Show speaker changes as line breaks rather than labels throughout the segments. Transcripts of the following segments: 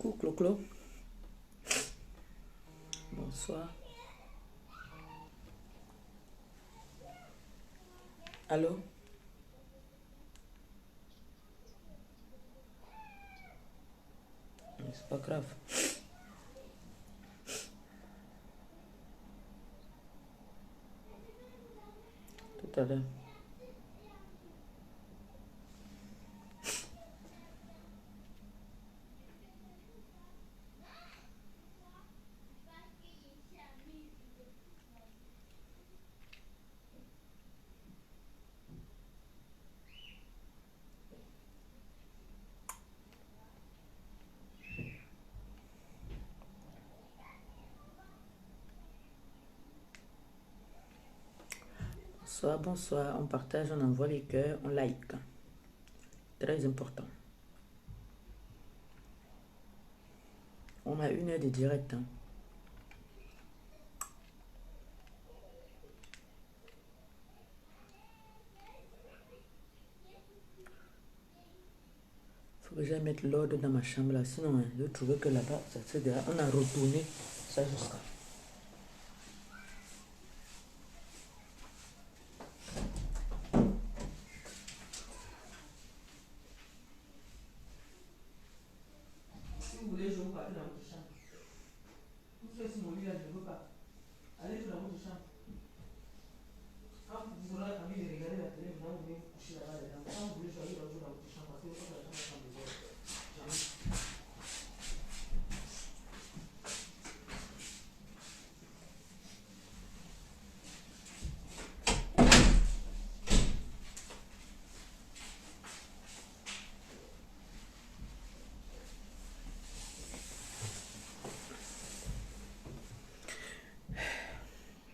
Coucou, Clo-Clo. Bonsoir. Allô? C'est pas grave. Tout à l'heure. Bonsoir, bonsoir. On partage, on envoie les cœurs, on like. Très important. On a 1 heure de direct. Hein. Faut que j'aille mettre l'ordre dans ma chambre là. Sinon, hein, je trouvais que là-bas, ça se dérange. On a retourné ça jusqu'à. Si vous voulez, je vous parle dans votre chambre. Vous faites mon lit là, je ne veux pas. Allez dans votre chambre. Quand vous aurez envie de regarder la télé, vous venez vous coucher là-bas dedans. Quand vous voulez, je vais aller dans votre chambre parce que vous faites la chambre des autres.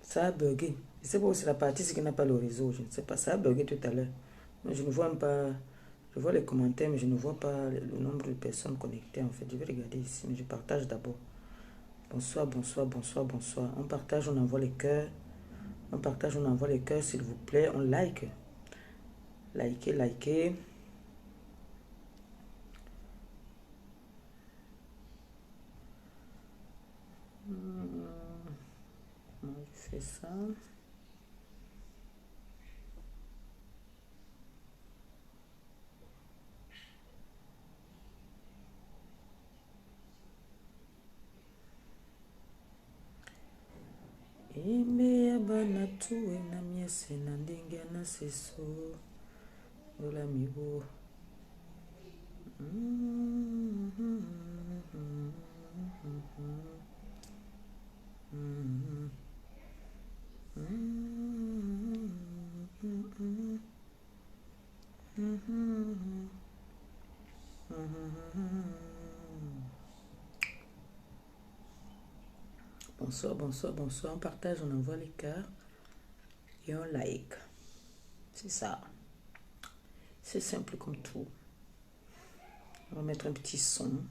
Ça a bugué. Je sais pas où c'est la partie qui n'a pas le réseau. Je ne sais pas. Ça a bugué tout à l'heure. Je ne vois pas. Je vois les commentaires, mais je ne vois pas le nombre de personnes connectées. En fait, je vais regarder ici, mais je partage d'abord. Bonsoir, bonsoir, bonsoir, bonsoir. On partage, on envoie les cœurs. On partage, on envoie les cœurs, s'il vous plaît. On like. Likez, likez. Je fais ça. Ime abana tuwe na miese na ndenge na seso ola mibo. Bonsoir, bonsoir, bonsoir. On partage, on envoie les cœurs et on like. C'est ça. C'est simple comme tout. On va mettre un petit son.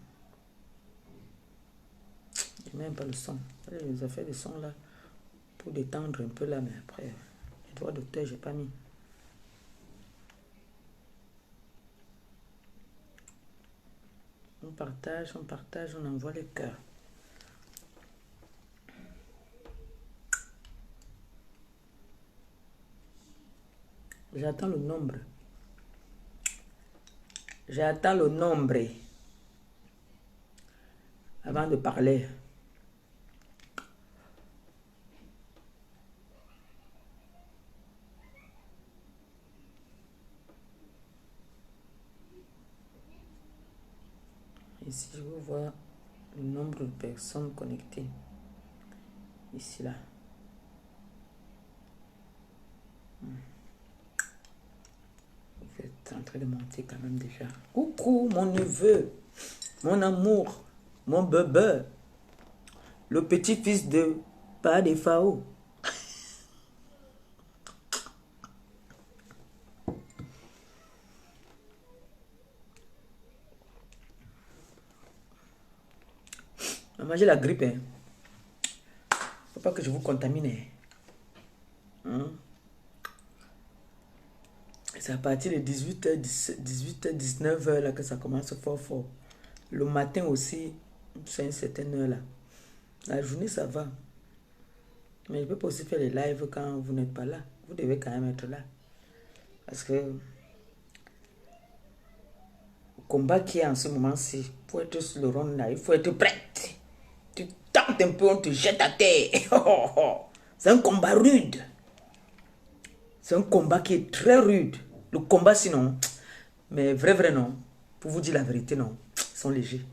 Je n'ai même pas le son. Les affaires de son là, pour détendre un peu là, mais après, les doigts d'auteur, j'ai pas mis. On partage, on envoie les cœurs. J'attends le nombre. J'attends le nombre avant de parler. Ici, je veux voir le nombre de personnes connectées. Ici, là. Vous êtes en train de monter quand même déjà. Coucou, mon neveu, mon amour, mon bébé, le petit-fils de Pas des Fao. J'ai la grippe. Hein. Faut pas que je vous contamine. Hein? C'est à partir de 18h, 19h là que ça commence fort fort. Le matin aussi, c'est une certaine heure là. La journée, ça va. Mais je peux pas aussi faire les lives quand vous n'êtes pas là. Vous devez quand même être là. Parce que le combat qui est en ce moment-ci, pour être sur le rond là, il faut être prête. Tu tentes un peu, on te jette à terre. C'est un combat rude. C'est un combat qui est très rude. Le combat sinon, mais vrai non. Pour vous dire la vérité, non. Ils sont légers.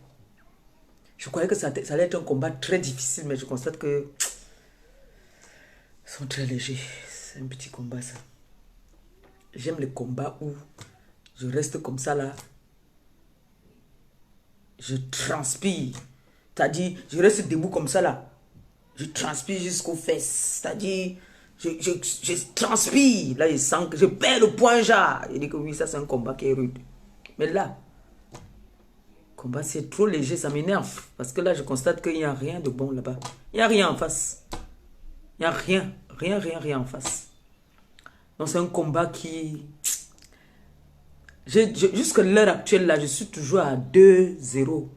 Je croyais que ça allait être un combat très difficile, mais je constate que ils sont très légers. C'est un petit combat, ça. J'aime les combats où je reste comme ça, là. Je transpire. C'est-à-dire, je reste debout comme ça, là. Je transpire jusqu'aux fesses. C'est-à-dire, je transpire. Là, je sens que je perds le point, genre. Il dit que oui, ça, c'est un combat qui est rude. Mais là, combat, c'est trop léger, ça m'énerve. Parce que là, je constate qu'il n'y a rien de bon là-bas. Il n'y a rien en face. Il n'y a rien. Rien en face. Donc, c'est un combat qui... Jusqu'à l'heure actuelle, là, je suis toujours à 2-0.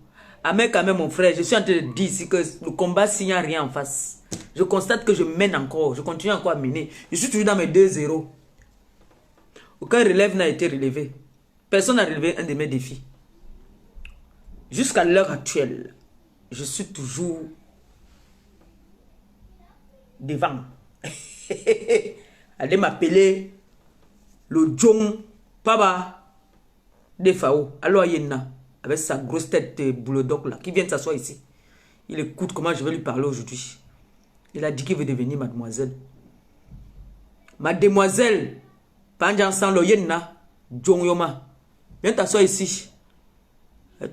Mais quand même, mon frère, je suis en train de dire ici que le combat, s'il n'y a rien en face, je constate que je mène encore. Je continue encore à mener. Je suis toujours dans mes 2-0. Aucun relève n'a été relevé. Personne n'a relevé un de mes défis. Jusqu'à l'heure actuelle, je suis toujours devant. Allez m'appeler le John Paba de Fao. Alors Yena, avec sa grosse tête de bulldog là, qui vient de s'asseoir ici. Il écoute comment je vais lui parler aujourd'hui. Il a dit qu'il veut devenir mademoiselle. Mademoiselle, Panjan San Yena, John Yoma. Viens t'asseoir ici.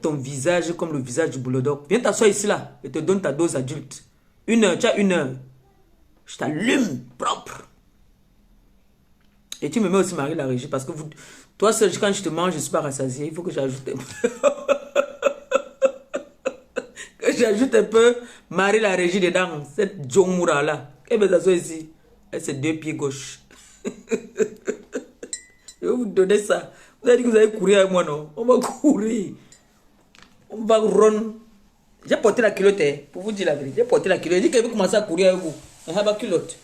Ton visage comme le visage du bulldog. Viens t'asseoir ici là. Je te donne ta dose adulte. 1 heure, tu as 1 heure. Je t'allume propre. Et tu me mets aussi Marie la régie parce que vous, toi seul, quand je te mange, je ne suis pas rassasié. Il faut que j'ajoute un peu. Que j'ajoute un peu Marie la régie dedans. Cette Jomura là. Et bien t'asseoir ici. Et c'est 2 pieds gauche. Je vais vous donner ça. Vous avez dit que vous allez courir avec moi, non? On va courir. On va run. J'ai porté la culotte, hein, pour vous dire la vérité. J'ai porté la culotte. J'ai dit qu'elle veut commencer à courir avec vous. Elle a la culotte.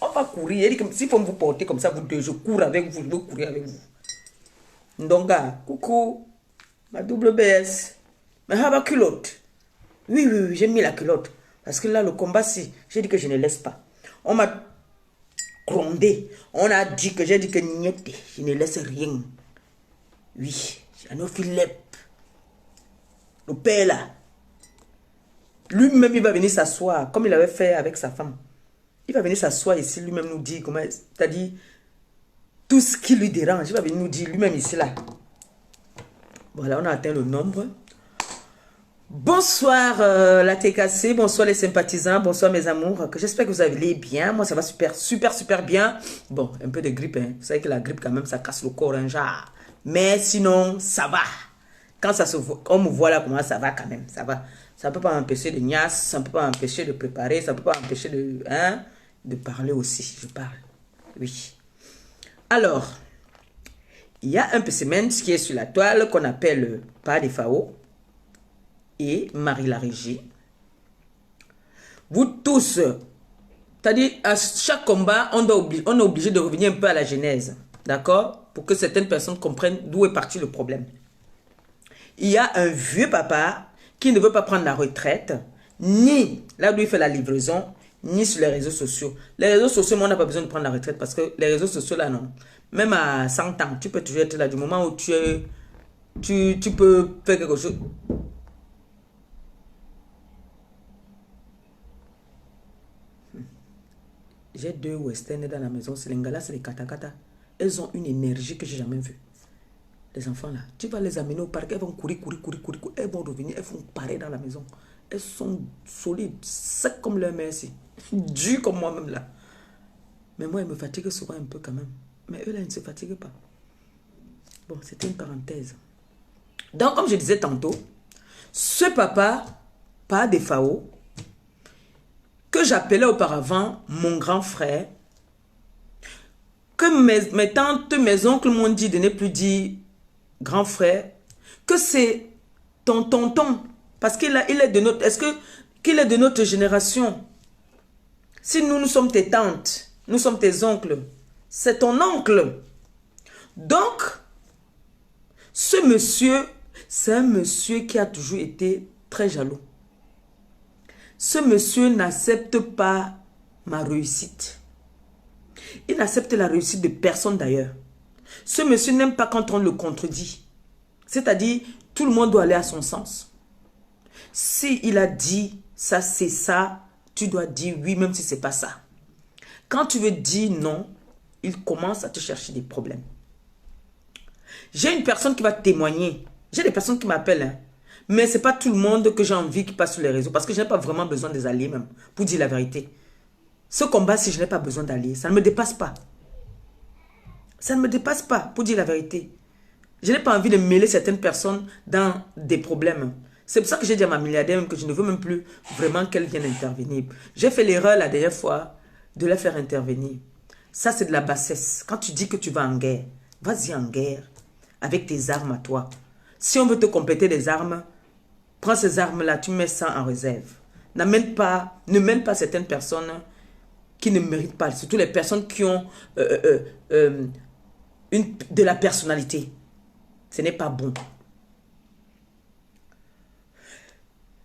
On va courir. Elle dit que s'il faut vous porter comme ça, vous deux, je cours avec vous. Je veux courir avec vous. Donc, coucou. Ma double BS. Mais elle a la culotte. Oui, j'ai mis la culotte. Parce que là, le combat, si, j'ai dit que je ne laisse pas. On m'a grondé. On a dit que j'ai dit que niette. Je ne laisse rien. Oui, j'en ai Philippe. Le père là. Lui-même, il va venir s'asseoir, comme il avait fait avec sa femme. Il va venir s'asseoir ici, lui-même nous dire comment. C'est-à-dire, tout ce qui lui dérange, il va venir nous dire lui-même ici là. Voilà, on a atteint le nombre. Bonsoir la TKC, bonsoir les sympathisants, bonsoir mes amours. J'espère que vous allez bien. Moi, ça va super bien. Bon, un peu de grippe, hein. Vous savez que la grippe, quand même, ça casse le corps, un genre. Mais sinon, ça va. Quand ça se voit, on me voit là, comment ça va quand même, ça va. Ça ne peut pas m'empêcher de niasse, ça ne peut pas m'empêcher de préparer, ça ne peut pas m'empêcher de parler aussi. Je parle, oui. Alors, il y a un PCMN qui est sur la toile qu'on appelle Pas des Fao et Marie la Régie. Vous tous, c'est-à-dire à chaque combat, on est obligé de revenir un peu à la genèse, d'accord? Pour que certaines personnes comprennent d'où est parti le problème. Il y a un vieux papa qui ne veut pas prendre la retraite, ni là où il fait la livraison, ni sur les réseaux sociaux. Les réseaux sociaux, moi, on n'a pas besoin de prendre la retraite parce que les réseaux sociaux, là, non. Même à 100 ans, tu peux toujours être là du moment où tu peux faire quelque chose. J'ai 2 westerns dans la maison. C'est les Ngala, c'est les Katakata. Elles ont une énergie que je n'ai jamais vue. Les enfants là, tu vas les amener au parc, elles vont courir. Elles vont revenir, elles vont parer dans la maison. Elles sont solides, secs comme leur mère ici. Dures comme moi-même là. Mais moi, elles me fatiguent souvent un peu quand même. Mais eux là, ils ne se fatiguent pas. Bon, c'était une parenthèse. Donc, comme je disais tantôt, ce papa, Pas des Fao, que j'appelais auparavant mon grand frère, que mes tantes, mes oncles m'ont dit de ne plus dire grand frère, que c'est ton tonton, parce qu'il est de notre... Est-ce qu'il est de notre génération? Si nous sommes tes tantes, nous sommes tes oncles, c'est ton oncle. Donc, ce monsieur, c'est un monsieur qui a toujours été très jaloux. Ce monsieur n'accepte pas ma réussite. Il n'accepte la réussite de personne d'ailleurs. Ce monsieur n'aime pas quand on le contredit. C'est-à-dire, tout le monde doit aller à son sens. Si il a dit ça, c'est ça, tu dois dire oui, même si ce n'est pas ça. Quand tu veux dire non, il commence à te chercher des problèmes. J'ai une personne qui va témoigner. J'ai des personnes qui m'appellent, hein. Mais ce n'est pas tout le monde que j'ai envie qui passe sur les réseaux parce que je n'ai pas vraiment besoin des alliés même, pour dire la vérité. Ce combat, si je n'ai pas besoin d'alliés, ça ne me dépasse pas. Ça ne me dépasse pas, pour dire la vérité. Je n'ai pas envie de mêler certaines personnes dans des problèmes. C'est pour ça que j'ai dit à ma milliardaire que je ne veux même plus vraiment qu'elle vienne intervenir. J'ai fait l'erreur la dernière fois de la faire intervenir. Ça, c'est de la bassesse. Quand tu dis que tu vas en guerre, vas-y en guerre avec tes armes à toi. Si on veut te compléter des armes, prends ces armes-là, tu mets ça en réserve. Ne mène pas certaines personnes qui ne méritent pas, surtout les personnes qui ont de la personnalité. Ce n'est pas bon.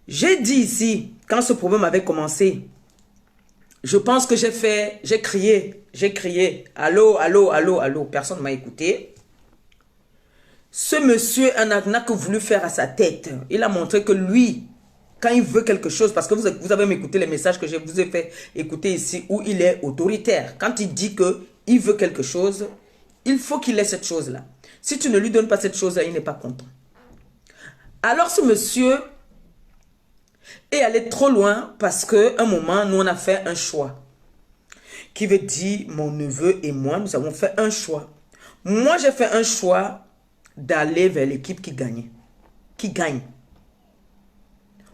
J'ai dit ici, quand ce problème avait commencé, je pense que j'ai crié, allô, allô, allô, allô, personne ne m'a écouté. Ce monsieur n'a que voulu faire à sa tête. Il a montré que lui, quand il veut quelque chose, parce que vous avez m'écouté les messages que je vous ai fait écouter ici, où il est autoritaire. Quand il dit qu'il veut quelque chose, il faut qu'il ait cette chose-là. Si tu ne lui donnes pas cette chose-là, il n'est pas content. Alors ce monsieur est allé trop loin parce qu'à un moment, nous on a fait un choix. Qui veut dire, mon neveu et moi, nous avons fait un choix. Moi, j'ai fait un choix d'aller vers l'équipe qui gagnait. Qui gagne.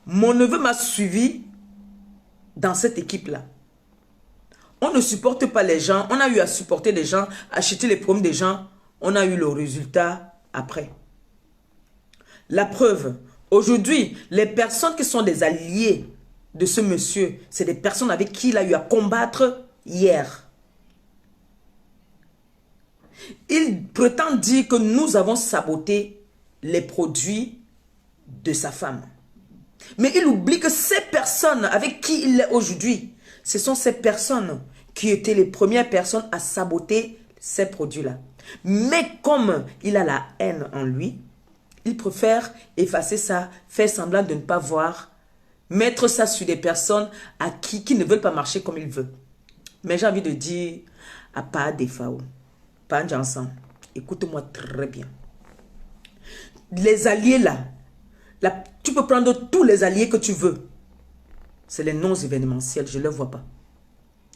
Mon neveu m'a suivi dans cette équipe-là. On ne supporte pas les gens. On a eu à supporter les gens, acheter les problèmes des gens. On a eu le résultat après. La preuve, aujourd'hui, les personnes qui sont des alliés de ce monsieur, c'est des personnes avec qui il a eu à combattre hier. Il prétend dire que nous avons saboté les produits de sa femme. Mais il oublie que ces personnes avec qui il est aujourd'hui, ce sont ces personnes qui étaient les premières personnes à saboter ces produits-là. Mais comme il a la haine en lui, il préfère effacer ça, faire semblant de ne pas voir, mettre ça sur des personnes à qui ne veulent pas marcher comme il veut. Mais j'ai envie de dire à pas des FAO, pas ensemble, écoute-moi très bien. Les alliés là, tu peux prendre tous les alliés que tu veux. C'est les non événementiels, je ne les vois pas.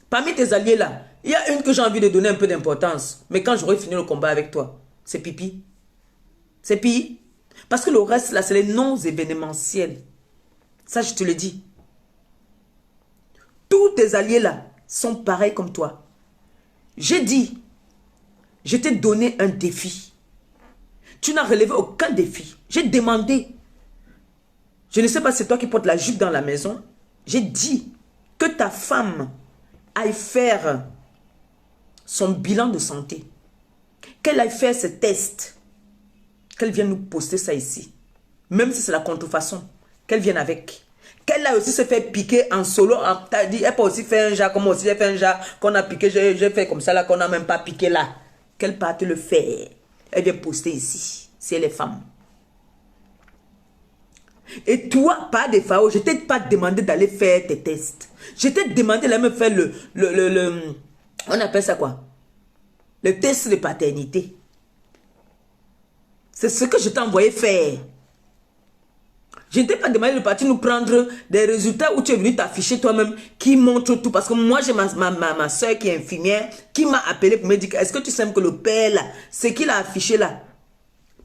Parmi tes alliés là, il y a une que j'ai envie de donner un peu d'importance. Mais quand j'aurai fini le combat avec toi, c'est pipi. C'est pipi. Parce que le reste là, c'est les non événementiels. Ça, je te le dis. Tous tes alliés là sont pareils comme toi. J'ai dit, je t'ai donné un défi. Tu n'as relevé aucun défi. J'ai demandé. Je ne sais pas si c'est toi qui portes la jupe dans la maison. J'ai dit que ta femme aille faire son bilan de santé. Qu'elle aille faire ses tests. Qu'elle vienne nous poster ça ici. Même si c'est la contrefaçon. Qu'elle vienne avec. Qu'elle aille aussi se faire piquer en solo. T'as dit, elle peut aussi faire un genre, comme moi aussi j'ai fait un genre qu'on a piqué. J'ai fait comme ça là, qu'on n'a même pas piqué là. Qu'elle parte le faire. Elle vient poster ici. Si elle est femme. Et toi, pas des FAO, je t'ai pas demandé d'aller faire tes tests. Je t'ai demandé d'aller me faire on appelle ça quoi? Le test de paternité. C'est ce que je t'ai envoyé faire. Je ne t'ai pas demandé de partir nous prendre des résultats où tu es venu t'afficher toi-même qui montre tout. Parce que moi, j'ai ma soeur qui est infirmière qui m'a appelé pour me dire, est-ce que tu sais que le père là, ce qu'il a affiché là,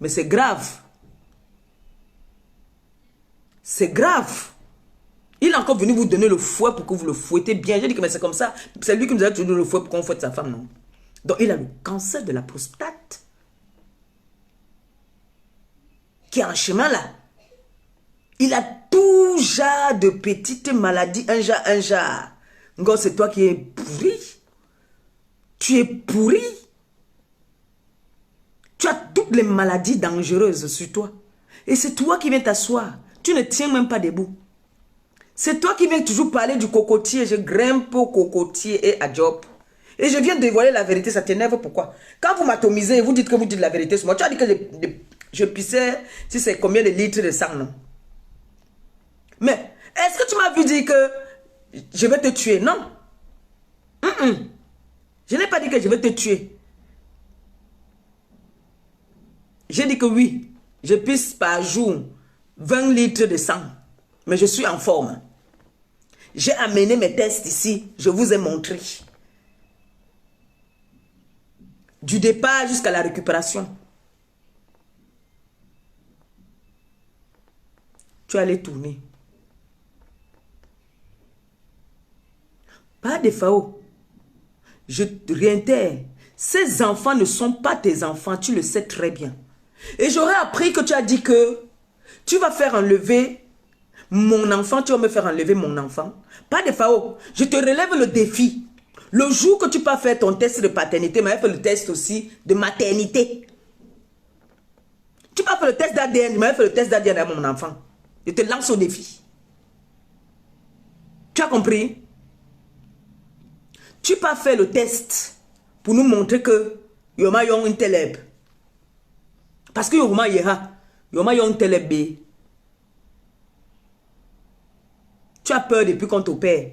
mais c'est grave. C'est grave. Il est encore venu vous donner le fouet pour que vous le fouettez bien. J'ai dit que c'est comme ça. C'est lui qui nous a donné le fouet pour qu'on fouette sa femme, non? Donc il a le cancer de la prostate. Qui est en chemin là. Il a tout genre de petites maladies, un genre. Ngo, c'est toi qui es pourri. Tu es pourri. Tu as toutes les maladies dangereuses sur toi. Et c'est toi qui viens t'asseoir. Tu ne tiens même pas debout. C'est toi qui viens toujours parler du cocotier. Je grimpe au cocotier et à Job. Et je viens dévoiler la vérité. Ça t'énerve pourquoi? Quand vous m'atomisez et vous dites que vous dites la vérité sur moi, tu as dit que je pissais, si c'est combien de litres de sang, non? Mais est-ce que tu m'as vu dire que je vais te tuer? Non. Je n'ai pas dit que je vais te tuer. J'ai dit que oui, je pisse par jour 20 litres de sang. Mais je suis en forme. J'ai amené mes tests ici. Je vous ai montré. Du départ jusqu'à la récupération. Tu allais tourner. Pas de FAO. Je réitère. Ces enfants ne sont pas tes enfants. Tu le sais très bien. Et j'aurais appris que tu as dit que tu vas faire enlever mon enfant. Tu vas me faire enlever mon enfant. Pas de FAO. Je te relève le défi. Le jour que tu peux faire ton test de paternité, mais fait le test aussi de maternité. Tu peux faire le test d'ADN, mais fait le test d'ADN à mon enfant. Je te lance au défi. Tu as compris? Tu peux faire le test pour nous montrer que Yoma yon une teleb. Parce que Yoma yon teleb. Tu as peur depuis qu'on t'opère.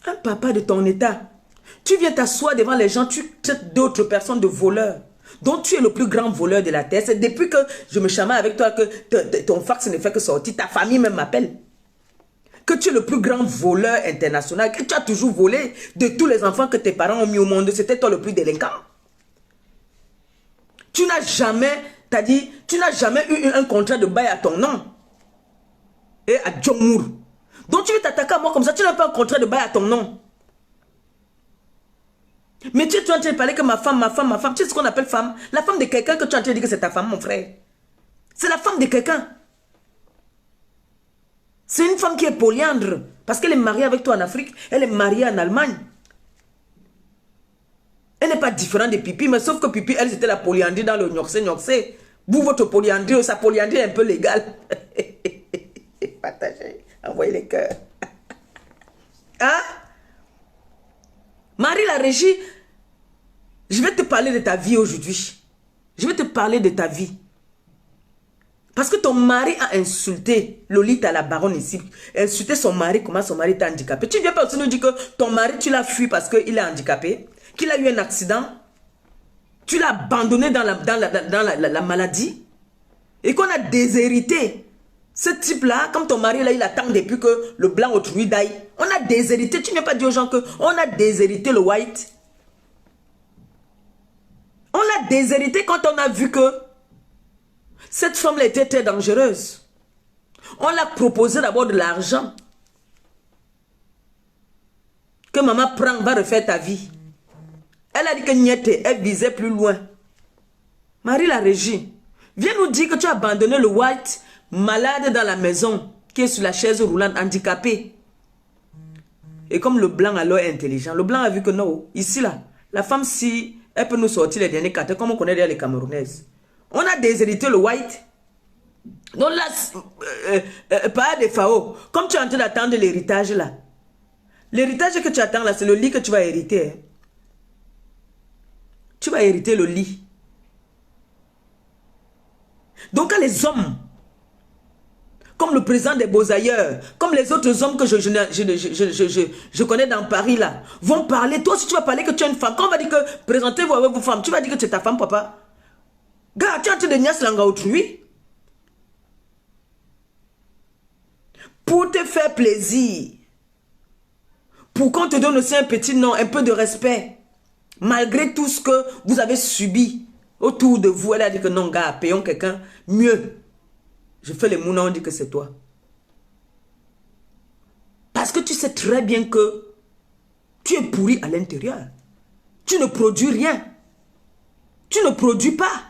Un papa de ton état, tu viens t'asseoir devant les gens, tu traites d'autres personnes de voleurs, dont tu es le plus grand voleur de la terre. C'est depuis que je me chamaille avec toi que ton fax ne fait que sortir, ta famille même m'appelle. Que tu es le plus grand voleur international, que tu as toujours volé de tous les enfants que tes parents ont mis au monde, c'était toi le plus délinquant. Tu n'as jamais, tu n'as jamais eu un contrat de bail à ton nom. Et à Djomour. Donc tu veux t'attaquer à moi comme ça, tu n'as pas un contrat de bail à ton nom. Mais tu es en train de parler que ma femme, tu sais ce qu'on appelle femme? La femme de quelqu'un que tu es en train de dire que c'est ta femme, mon frère. C'est la femme de quelqu'un. C'est une femme qui est polyandre. Parce qu'elle est mariée avec toi en Afrique, elle est mariée en Allemagne. Elle n'est pas différente de Pipi, mais sauf que Pipi, elle, c'était la polyandrie dans le Nyoxé. Vous, votre polyandrie, sa polyandrie est un peu légale. Partagez, envoyez les cœurs. Hein? Marie la régie, je vais te parler de ta vie aujourd'hui. Je vais te parler de ta vie. Parce que ton mari a insulté Lolita, la baronne ici. Insulté son mari, comment son mari t'a handicapé. Tu ne viens pas aussi nous dire que ton mari, tu l'as fui parce qu'il est handicapé, qu'il a eu un accident. Tu l'as abandonné dans la maladie. Et qu'on a déshérité. Ce type-là, comme ton mari, là, il attend depuis que le blanc autrui d'aille. On a déshérité. Tu ne viens pas dire aux gens qu'on a déshérité le white. On l'a déshérité quand on a vu que cette femme-là était très dangereuse. On l'a proposé d'abord de l'argent. Que maman prend, va refaire ta vie. Elle a dit que Niette, elle visait plus loin. Marie la régie, viens nous dire que tu as abandonné le white malade dans la maison, qui est sur la chaise roulante, handicapé. Et comme le blanc alors est intelligent, le blanc a vu que non, ici là, la femme si elle peut nous sortir les derniers cartes, comme on connaît déjà les Camerounaises. On a déshérité le white. Donc là, pas de FAO. Comme tu es en train d'attendre l'héritage là. L'héritage que tu attends là, c'est le lit que tu vas hériter. Hein. Tu vas hériter le lit. Donc quand les hommes, comme le président des Beaux-Ailleurs, comme les autres hommes que je connais dans Paris là, vont parler, toi aussi tu vas parler que tu es une femme. Quand on va dire que présentez-vous avec vos femmes, tu vas dire que c'est ta femme, papa. Gars, tu es en train de niasse l'anga autrui. Pour te faire plaisir. Pour qu'on te donne aussi un petit nom, un peu de respect. Malgré tout ce que vous avez subi autour de vous. Elle a dit que non, gars, payons quelqu'un mieux. Je fais les mouna, on dit que c'est toi. Parce que tu sais très bien que tu es pourri à l'intérieur. Tu ne produis rien. Tu ne produis pas.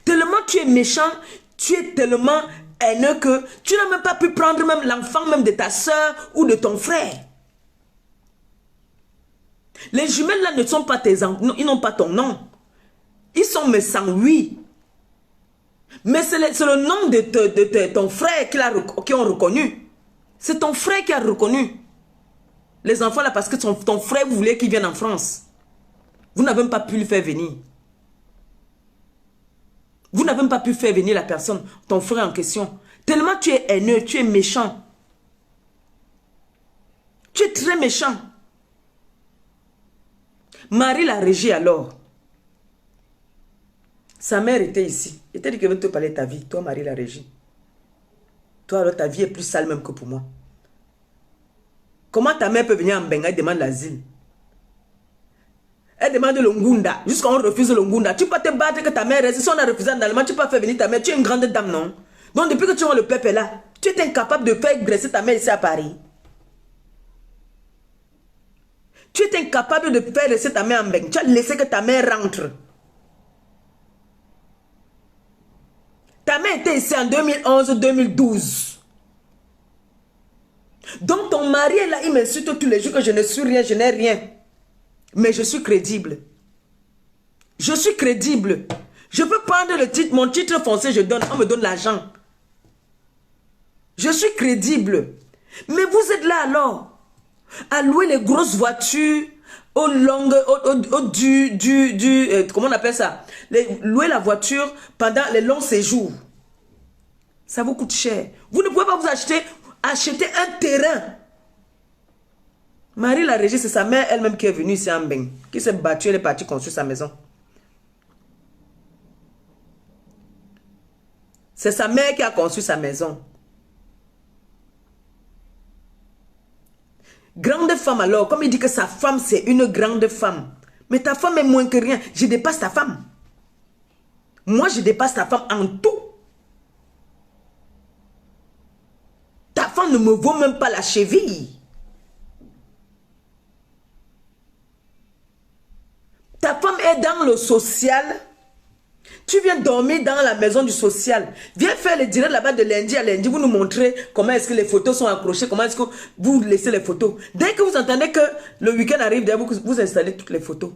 Tellement tu es méchant, Tu es tellement haineux que tu n'as même pas pu prendre même l'enfant même de ta soeur ou de ton frère. Les jumelles là ne sont pas tes enfants, ils n'ont pas ton nom. Ils sont mes sangs, oui. Mais c'est le nom de ton frère qui ont reconnu. C'est ton frère qui a reconnu. Les enfants là parce que ton frère voulait qu'il vienne en France. Vous n'avez même pas pu le faire venir. Vous n'avez même pas pu faire venir la personne, ton frère en question. Tellement tu es haineux, tu es méchant. Tu es très méchant. Marie la régie alors. Sa mère était ici. Elle t'a dit qu'elle veut te parler de ta vie. Toi, Marie la régie. Toi, alors ta vie est plus sale même que pour moi. Comment ta mère peut venir en Benga et demander l'asile? Elle demande le Ngunda. Jusqu'à on refuse le Ngunda. Tu peux te battre que ta mère reste. Si on a refusé en allemand, tu peux faire venir ta mère. Tu es une grande dame, non? Donc depuis que tu vois le peuple est là, tu es incapable de faire graisser ta mère ici à Paris. Tu es incapable de faire laisser ta mère en Benga. Tu as laissé que ta mère rentre. Ta mère était ici en 2011-2012. Donc ton mari est là, il m'insulte tous les jours que je ne suis rien, je n'ai rien. Mais je suis crédible. Je suis crédible. Je peux prendre le titre, mon titre foncier, on me donne l'argent. Je suis crédible. Mais vous êtes là alors, à louer les grosses voitures, aux longues, comment on appelle ça? Louer la voiture pendant les longs séjours. Ça vous coûte cher. Vous ne pouvez pas vous acheter un terrain. Marie la régie, c'est sa mère elle-même qui est venue ici en Beng, qui s'est battue, elle est partie construire sa maison. C'est sa mère qui a construit sa maison. Grande femme alors, comme il dit que sa femme c'est une grande femme. Mais ta femme est moins que rien. Je dépasse ta femme. Moi je dépasse ta femme en tout. Ta femme ne me vaut même pas la cheville. Ta femme est dans le social. Tu viens dormir dans la maison du social. Viens faire le direct là-bas de lundi à lundi. Vous nous montrez comment est-ce que les photos sont accrochées. Comment est-ce que vous laissez les photos. Dès que vous entendez que le week-end arrive, vous installez toutes les photos.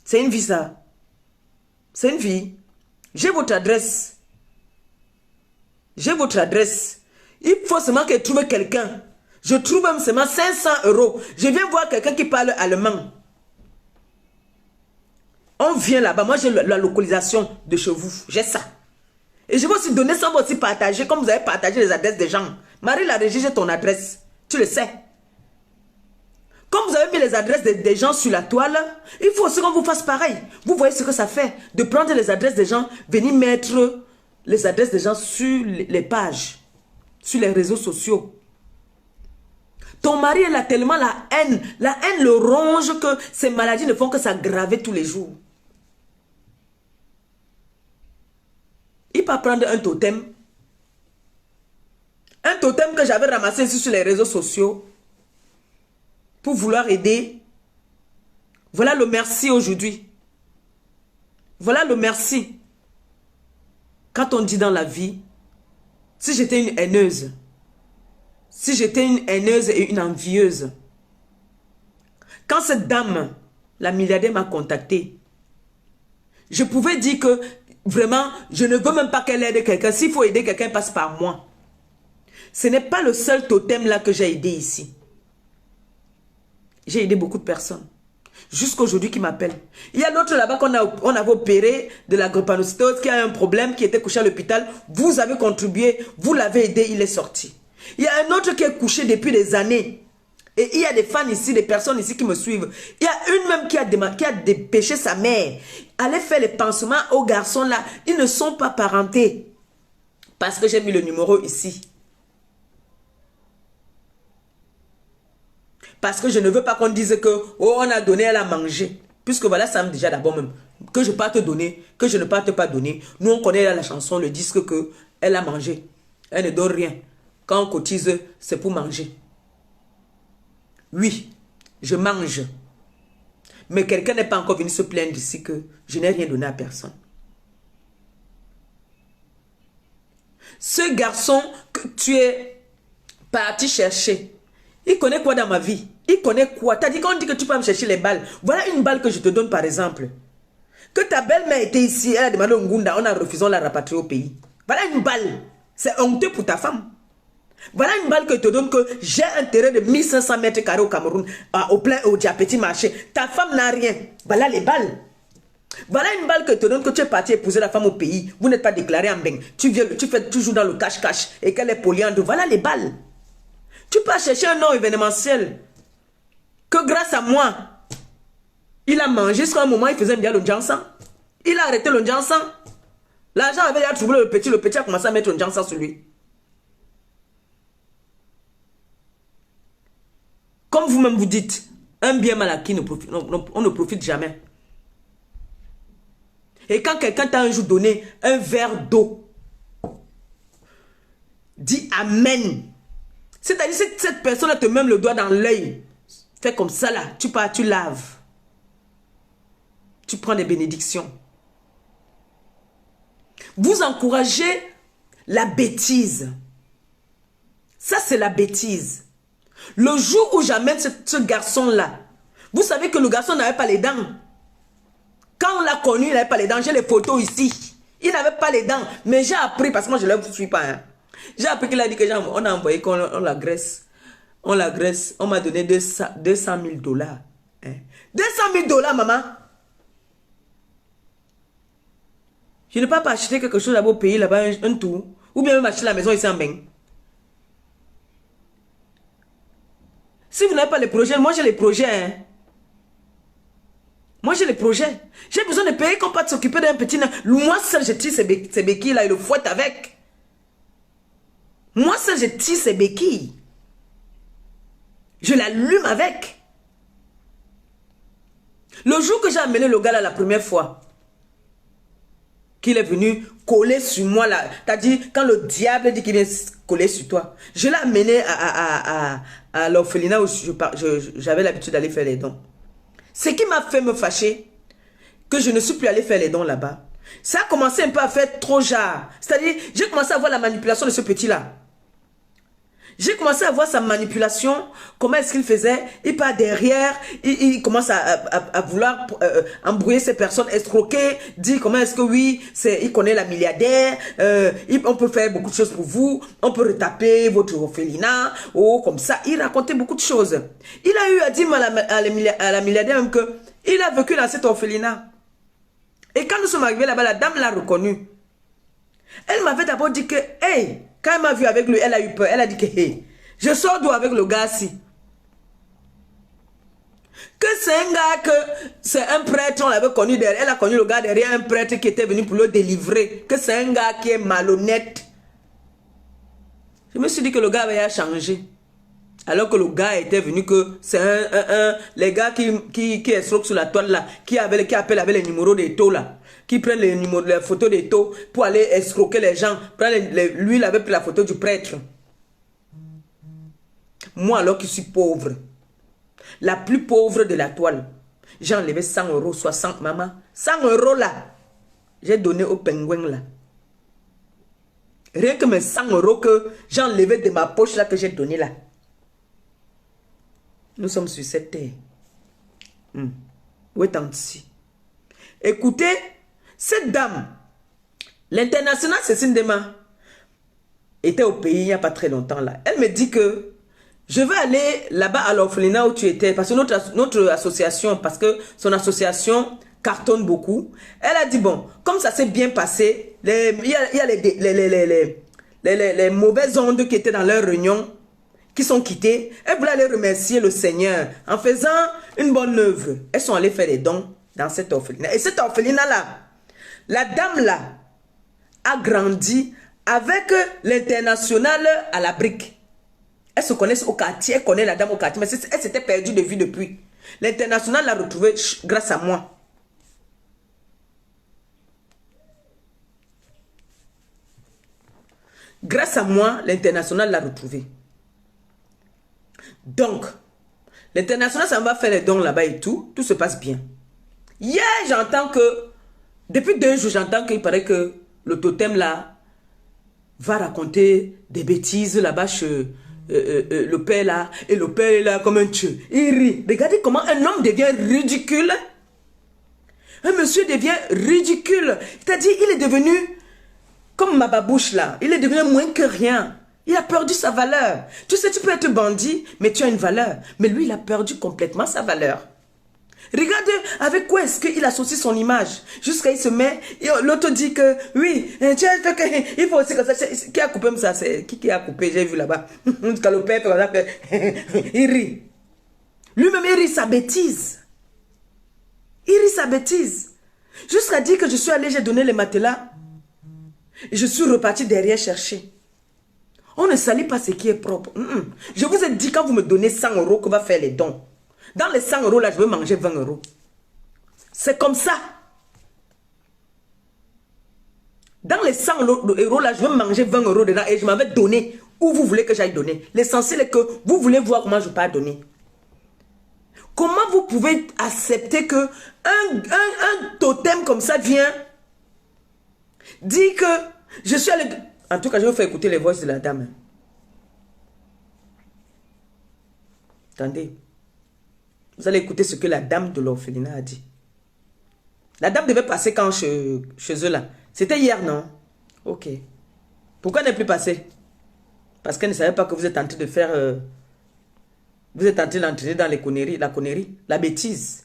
C'est une vie ça. C'est une vie. J'ai votre adresse. J'ai votre adresse. Il faut seulement que je trouve quelqu'un. Je trouve même seulement 500 €. Je viens voir quelqu'un qui parle allemand. On vient là-bas. Moi, j'ai la localisation de chez vous. J'ai ça. Et je vais aussi donner ça, on va aussi partager, comme vous avez partagé les adresses des gens. Marie la régie, j'ai ton adresse. Tu le sais. Comme vous avez mis les adresses des gens sur la toile, il faut aussi qu'on vous fasse pareil. Vous voyez ce que ça fait de prendre les adresses des gens, venir mettre les adresses des gens sur les pages, sur les réseaux sociaux. Ton mari, il a tellement la haine le ronge que ces maladies ne font que s'aggraver tous les jours. Il peut prendre un totem que j'avais ramassé ici sur les réseaux sociaux pour vouloir aider. Voilà le merci aujourd'hui. Voilà le merci. Quand on dit dans la vie, si j'étais une haineuse, et une envieuse, quand cette dame, la milliardaire, m'a contacté, je pouvais dire que vraiment, je ne veux même pas qu'elle aide quelqu'un. S'il faut aider quelqu'un, passe par moi. Ce n'est pas le seul totem là que j'ai aidé ici. J'ai aidé beaucoup de personnes. Jusqu'à aujourd'hui qui m'appellent. Il y a l'autre là-bas qu'on avait opéré de la drépanocytose, qui a un problème, qui était couché à l'hôpital. Vous avez contribué, vous l'avez aidé, il est sorti. Il y a un autre qui est couché depuis des années. Et il y a des fans ici, des personnes ici qui me suivent. Il y a une même qui a dépêché sa mère. Allez faire les pansements aux garçons là. Ils ne sont pas parentés. Parce que j'ai mis le numéro ici. Parce que je ne veux pas qu'on dise que oh, on a donné, elle a mangé. Puisque voilà, ça me déjà d'abord même. Que je parte donner, que je ne parte pas donner. Nous, on connaît la chanson, le disque que elle a mangé. Elle ne donne rien. Quand on cotise, c'est pour manger. Oui, je mange. Mais quelqu'un n'est pas encore venu se plaindre ici que je n'ai rien donné à personne. Ce garçon que tu es parti chercher, il connaît quoi dans ma vie? Il connaît quoi? T'as dit qu'on dit que tu peux me chercher les balles. Voilà une balle que je te donne par exemple. Que ta belle-mère était ici, elle a demandé au Ngunda, on a refusé, on l'a rapatriée au pays. Voilà une balle. C'est honteux pour ta femme. Voilà une balle que je te donne que j'ai un terrain de 1500 mètres carrés au Cameroun, au plein au Petit marché. Ta femme n'a rien. Voilà les balles. Voilà une balle que je te donne que tu es parti épouser la femme au pays. Vous n'êtes pas déclaré en bain. Tu fais toujours dans le cache-cache et qu'elle est polyandre. Voilà les balles. Tu peux chercher un nom événementiel que grâce à moi, il a mangé jusqu'à un moment, il faisait bien le Jansan. Il a arrêté le Jansan. L'argent avait déjà trouvé le petit a commencé à mettre le Jansan sur lui. Comme vous-même vous dites, un bien mal acquis, on ne profite jamais. Et quand quelqu'un t'a un jour donné un verre d'eau, dis Amen. C'est-à-dire si cette personne te met le doigt dans l'œil, fais comme ça là, tu pars, tu laves. Tu prends des bénédictions. Vous encouragez la bêtise. Ça, c'est la bêtise. Le jour où j'amène ce garçon-là, vous savez que le garçon n'avait pas les dents. Quand on l'a connu, il n'avait pas les dents. J'ai les photos ici. Il n'avait pas les dents. Mais j'ai appris, parce que moi, je ne le suis pas. Hein. J'ai appris qu'il a dit que on a envoyé qu'on l'agresse. On l'agresse. On m'a donné 200 000 $. Hein. 200 000 $, maman. Je ne peux pas acheter quelque chose là-bas au pays, là-bas, un tour. Ou bien même acheter la maison ici en bain. Si vous n'avez pas les projets, moi j'ai les projets. Hein. Moi j'ai les projets. J'ai besoin de payer qu'on peut s'occuper d'un petit... Moi seul je tire ces béquilles là et le fouette avec. Moi seul je tire ces béquilles. Je l'allume avec. Le jour que j'ai amené le gars là la première fois, qu'il est venu coller sur moi là. T'as dit, quand le diable dit qu'il vient coller sur toi, je l'ai amené à l'orphelinat où j'avais l'habitude d'aller faire les dons. Ce qui m'a fait me fâcher, que je ne suis plus allé faire les dons là-bas, ça a commencé un peu à faire trop genre. C'est-à-dire, j'ai commencé à voir la manipulation de ce petit-là. J'ai commencé à voir sa manipulation, comment est-ce qu'il faisait. Il part derrière, il commence à vouloir embrouiller ces personnes, escroquer, dire comment est-ce que oui, il connaît la milliardaire, on peut faire beaucoup de choses pour vous, on peut retaper votre orphelinat, oh comme ça. Il racontait beaucoup de choses. Il a eu à dire à la milliardaire même que il a vécu dans cet orphelinat. Et quand nous sommes arrivés là-bas, la dame l'a reconnu. Elle m'avait d'abord dit que, hey, quand elle m'a vu avec lui, elle a eu peur. Elle a dit que, hey, je sors d'où avec le gars-ci? Que c'est un gars que, c'est un prêtre, on l'avait connu derrière. Elle a connu le gars derrière, un prêtre qui était venu pour le délivrer. Que c'est un gars qui est malhonnête. Je me suis dit que le gars avait changé. Alors que le gars était venu que c'est les gars qui escroquent sur la toile là, qui appellent avec les numéros des taux là, qui prennent les photos des taux pour aller escroquer les gens. Lui, il avait pris la photo du prêtre. Moi, alors que je suis pauvre, la plus pauvre de la toile, j'ai enlevé 100 €, 60, maman. 100 € là, j'ai donné au pingouin là. Rien que mes 100 € que j'ai enlevé de ma poche là, que j'ai donné là. Nous sommes sur cette terre. Où est ici? Écoutez, cette dame, l'international Cécile Dema, était au pays il n'y a pas très longtemps là. Elle me dit que je vais aller là-bas à l'orphelinat où tu étais, parce que notre association, parce que son association cartonne beaucoup. Elle a dit, bon, comme ça s'est bien passé, il y a les mauvaises ondes qui étaient dans leur réunion, qui sont quittés, elles voulaient aller remercier le Seigneur en faisant une bonne œuvre. Elles sont allées faire des dons dans cette orphelinat. Et cette orphelinat-là, la dame là, a grandi avec l'international à la brique. Elles se connaissent au quartier, elle connaît la dame au quartier, mais elle s'était perdue de vue depuis. L'international l'a retrouvée grâce à moi. Grâce à moi, l'international l'a retrouvée. Donc, l'international, ça va faire les dons là-bas et tout se passe bien. Hier, j'entends que, depuis 2 jours, j'entends qu'il paraît que le totem là, va raconter des bêtises là-bas chez le père là, et le père est là comme un dieu. Il rit. Regardez comment un homme devient ridicule. Un monsieur devient ridicule. C'est-à-dire, il est devenu comme ma babouche là. Il est devenu moins que rien. Il a perdu sa valeur. Tu sais, tu peux être bandit, mais tu as une valeur. Mais lui, il a perdu complètement sa valeur. Regarde avec quoi est-ce qu'il associe son image. Jusqu'à il se met, l'autre dit que, oui, il faut aussi que ça. Qui a coupé ça? Qui a coupé? J'ai vu là-bas. Le père, il rit. Lui-même, il rit sa bêtise. Il rit sa bêtise. Jusqu'à dire que je suis allé, j'ai donné les matelas. Et je suis reparti derrière chercher. On ne salit pas ce qui est propre. Je vous ai dit, quand vous me donnez 100 € que va faire les dons. Dans les 100 € là, je veux manger 20 €. C'est comme ça. Dans les 100 € là, je veux manger 20 € dedans et je m'avais donné où vous voulez que j'aille donner. L'essentiel est que vous voulez voir comment je peux donner. Comment vous pouvez accepter que un totem comme ça vient dire que je suis allé... En tout cas, je vais vous faire écouter les voix de la dame. Attendez. Vous allez écouter ce que la dame de l'orphelinat a dit. La dame devait passer quand chez eux là. C'était hier, non? Ok. Pourquoi elle n'est plus passée? Parce qu'elle ne savait pas que vous êtes en train de faire... vous êtes en train d'entrer dans les conneries, la connerie, la bêtise.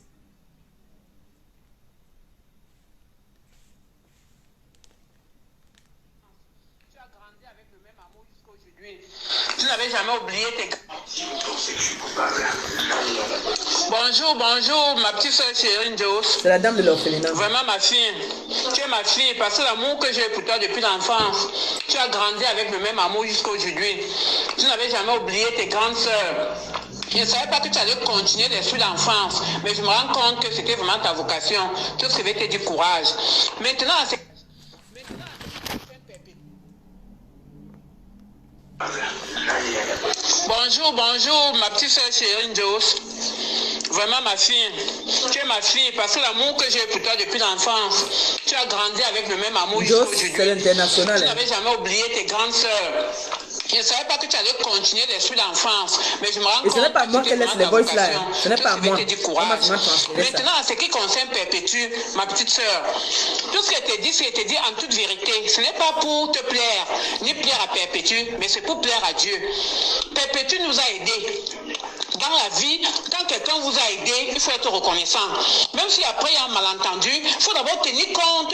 Tu n'avais jamais oublié tes... Bonjour, bonjour, ma petite soeur chérie Njos.
C'est la dame de l'orphelinat.
Vraiment ma fille. Tu es ma fille parce que l'amour que j'ai pour toi depuis l'enfance, tu as grandi avec le même amour jusqu'à aujourd'hui. Tu n'avais jamais oublié tes grandes soeurs. Je ne savais pas que tu allais continuer l'esprit d'enfance, mais je me rends compte que c'était vraiment ta vocation. Tout ce qui avait été du courage. Maintenant, c'est... Bonjour, bonjour, ma petite soeur chérie Njos. Vraiment ma fille. Tu es ma fille parce que l'amour que j'ai pour toi depuis l'enfance, tu as grandi avec le même amour jusqu'à aujourd'hui.
C'est l'international.
Tu n'avais jamais oublié tes grandes sœurs. Je ne savais pas que tu allais continuer l'esprit d'enfance, mais je me rends compte
ce n'est pas moi qui laisse les voices là. Ce n'est pas moi.
Maintenant, en ce qui concerne Perpétue, ma petite sœur, tout ce qui était dit en toute vérité. Ce n'est pas pour te plaire, ni plaire à Perpétue, mais c'est pour plaire à Dieu. Perpétue nous a aidés. Dans la vie, quand quelqu'un vous a aidé, il faut être reconnaissant. Même si après il y a un malentendu, il faut d'abord tenir compte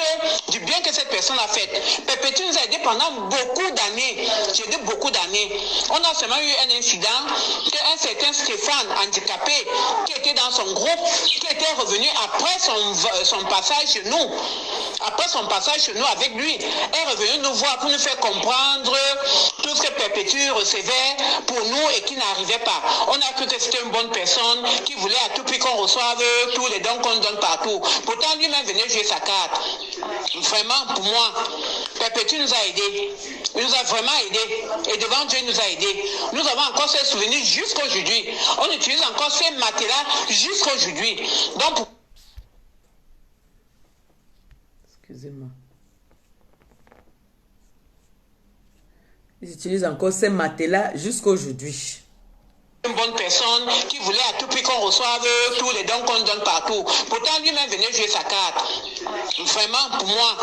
du bien que cette personne a fait. Perpétue nous a aidés pendant beaucoup d'années. J'ai dit beaucoup d'années. On a seulement eu un incident qu'un certain Stéphane, handicapé, qui était dans son groupe, qui était revenu après son passage chez nous. Après son passage chez nous avec lui, est revenu nous voir pour nous faire comprendre tout ce que Perpétue recevait pour nous et qui n'arrivait pas. On a cru que c'était une bonne personne qui voulait à tout prix qu'on reçoive tous les dons qu'on donne partout. Pourtant, lui-même venait jouer sa carte. Vraiment, pour moi, Perpétue nous a aidés. Il nous a vraiment aidés. Et devant Dieu, il nous a aidés. Nous avons encore ces souvenirs jusqu'à aujourd'hui. On utilise encore ces matelas jusqu'à aujourd'hui. Donc,
excusez-moi. Ils utilisent encore ces matelas jusqu'à aujourd'hui.
Une bonne personne qui voulait à tout prix qu'on reçoive tous les dons qu'on donne partout. Pourtant, lui-même venait jouer sa carte. Vraiment, pour moi,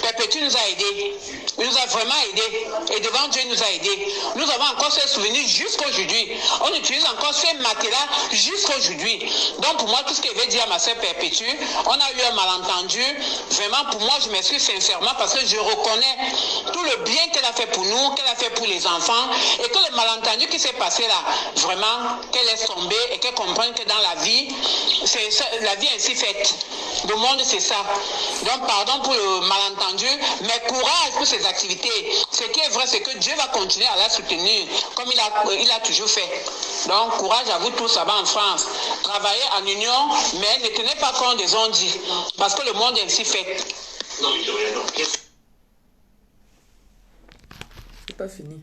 Perpétue nous a aidés. Il nous a vraiment aidés. Et devant Dieu, il nous a aidés. Nous avons encore ces souvenirs jusqu'à aujourd'hui. On utilise encore ces matelas jusqu'à aujourd'hui. Donc, pour moi, tout ce qu'elle veut dire à ma soeur Perpétue, on a eu un malentendu. Vraiment, pour moi, je m'excuse sincèrement parce que je reconnais tout le bien qu'elle a fait pour nous, qu'elle a fait pour les enfants. Et que le malentendu qui s'est passé là, vraiment, qu'elle laisse tomber et qu'elle comprenne que dans la vie, c'est la vie ainsi faite. Le monde, c'est ça. Donc, pardon pour le malentendu, mais courage pour ses activités. Ce qui est vrai, c'est que Dieu va continuer à la soutenir, comme il a toujours fait. Donc, courage à vous tous là-bas en France. Travaillez en union, mais ne tenez pas compte des on-dit, parce que le monde est ainsi fait.
C'est pas fini.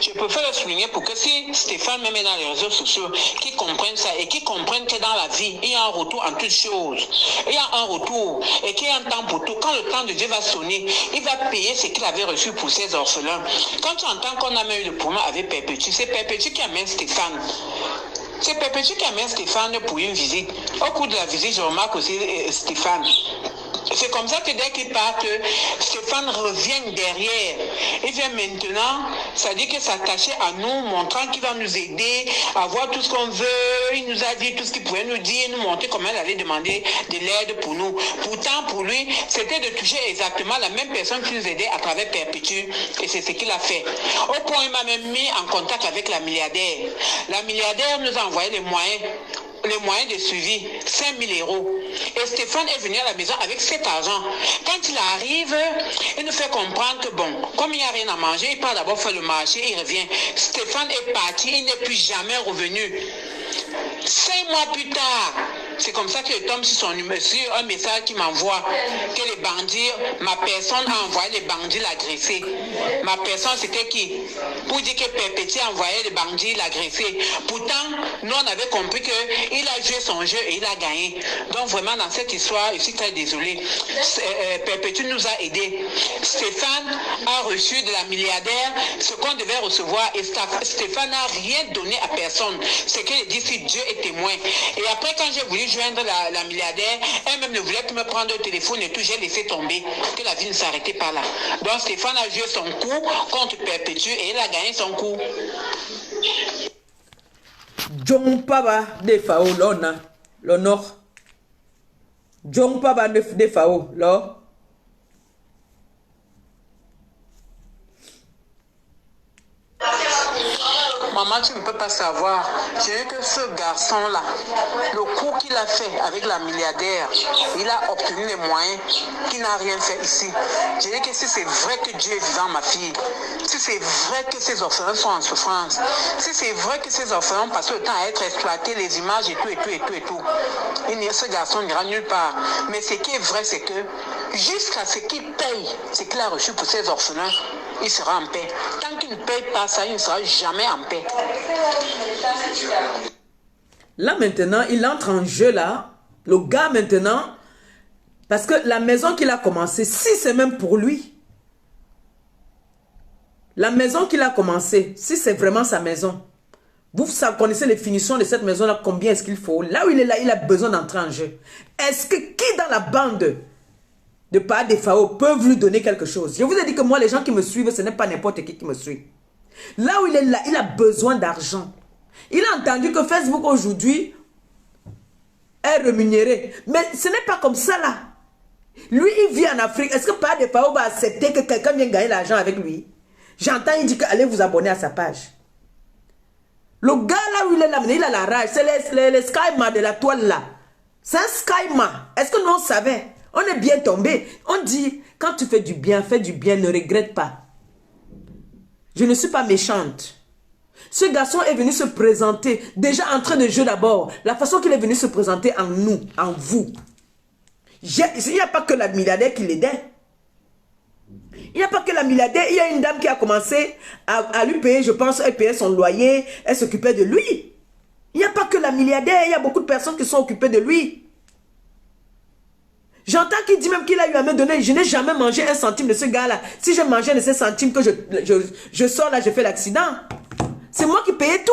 je préfère le souligner pour que si Stéphane me met dans les réseaux sociaux, qu'ils comprennent ça et qu'ils comprennent que dans la vie, il y a un retour en toutes choses. Il y a un retour et qu'il y a un temps pour tout. Quand le temps de Dieu va sonner, il va payer ce qu'il avait reçu pour ses orphelins. Quand tu entends qu'on a même eu le problème avec Perpétue, c'est Perpétue qui amène Stéphane. C'est Perpétue qui amène Stéphane pour une visite. Au cours de la visite, je remarque aussi Stéphane. C'est comme ça que dès qu'il part, Stéphane revient derrière. Il vient maintenant, ça dit que s'attacher à nous, montrant qu'il va nous aider à voir tout ce qu'on veut. Il nous a dit tout ce qu'il pouvait nous dire, nous montrer comment il allait demander de l'aide pour nous. Pourtant, pour lui, c'était de toucher exactement la même personne qui nous aidait à travers Perpétue. Et c'est ce qu'il a fait. Au point, il m'a même mis en contact avec la milliardaire. La milliardaire nous a envoyé les moyens de suivi, 5 000 €. Et Stéphane est venu à la maison avec cet argent. Quand il arrive, il nous fait comprendre que bon, comme il n'y a rien à manger, il part d'abord faire le marché, il revient. Stéphane est parti, il n'est plus jamais revenu. 5 mois plus tard, c'est comme ça que je tombe sur un message qui m'envoie que les bandits, ma personne a envoyé les bandits l'agresser. Ma personne, c'était qui? Pour dire que Perpétue a envoyé les bandits l'agresser. Pourtant, nous, on avait compris qu'il a joué son jeu et il a gagné. Donc, vraiment, dans cette histoire, je suis très désolée. Perpétue nous a aidés. Stéphane a reçu de la milliardaire ce qu'on devait recevoir et Stéphane n'a rien donné à personne. C'est qu'il dit si Dieu est témoin. Et après, quand j'ai voulu joindre la milliardaire, elle-même ne voulait plus me prendre au téléphone et tout, j'ai laissé tomber, que la vie ne s'arrêtait pas là. Donc Stéphane a joué son coup contre Perpétue et il a gagné son coup.
John Paba de Fao, l'honneur. L'honneur. John Paba de Fao, là.
Maman, tu ne peux pas savoir. J'ai vu que ce garçon-là, le coup qu'il a fait avec la milliardaire, il a obtenu les moyens qu'il n'a rien fait ici. J'ai dit que si c'est vrai que Dieu est vivant, ma fille, si c'est vrai que ces orphelins sont en souffrance, si c'est vrai que ces orphelins passent le temps à être exploités, les images et tout, ce garçon n'ira nulle part. Mais ce qui est vrai, c'est que jusqu'à ce qu'il paye ce qu'il a reçu pour ses orphelins, il sera en paix. Tant qu'il ne paye pas ça, il ne sera jamais en paix.
Là maintenant, il entre en jeu là. Le gars maintenant, parce que la maison qu'il a commencé, si c'est même pour lui, la maison qu'il a commencé, si c'est vraiment sa maison, vous connaissez les finitions de cette maison là, combien est-ce qu'il faut? Là où il est là, il a besoin d'entrer en jeu. Est-ce que qui dans la bande de pas des FAO peuvent lui donner quelque chose? Je vous ai dit que moi, les gens qui me suivent, ce n'est pas n'importe qui me suit. Là où il est là, il a besoin d'argent. Il a entendu que Facebook aujourd'hui est rémunéré. Mais ce n'est pas comme ça là. Lui, il vit en Afrique. Est-ce que pas des FAO va accepter que quelqu'un vienne gagner l'argent avec lui? J'entends, il dit que allez vous abonner à sa page. Le gars là où il est là, il a la rage. C'est les Skyma de la toile là. C'est un Skyma. Est-ce que nous on savait? On est bien tombé. On dit, quand tu fais du bien, ne regrette pas. Je ne suis pas méchante. Ce garçon est venu se présenter, déjà en train de jouer d'abord. La façon qu'il est venu se présenter en nous, en vous. Il n'y a pas que la milliardaire qui l'aidait. Il n'y a pas que la milliardaire. Il y a une dame qui a commencé à lui payer, je pense, elle payait son loyer, elle s'occupait de lui. Il n'y a pas que la milliardaire, il y a beaucoup de personnes qui sont occupées de lui. J'entends qu'il dit même qu'il a eu à me donner. Je n'ai jamais mangé un centime de ce gars-là. Si je mangeais de ces centimes que je sors là, je fais l'accident. C'est moi qui payais tout.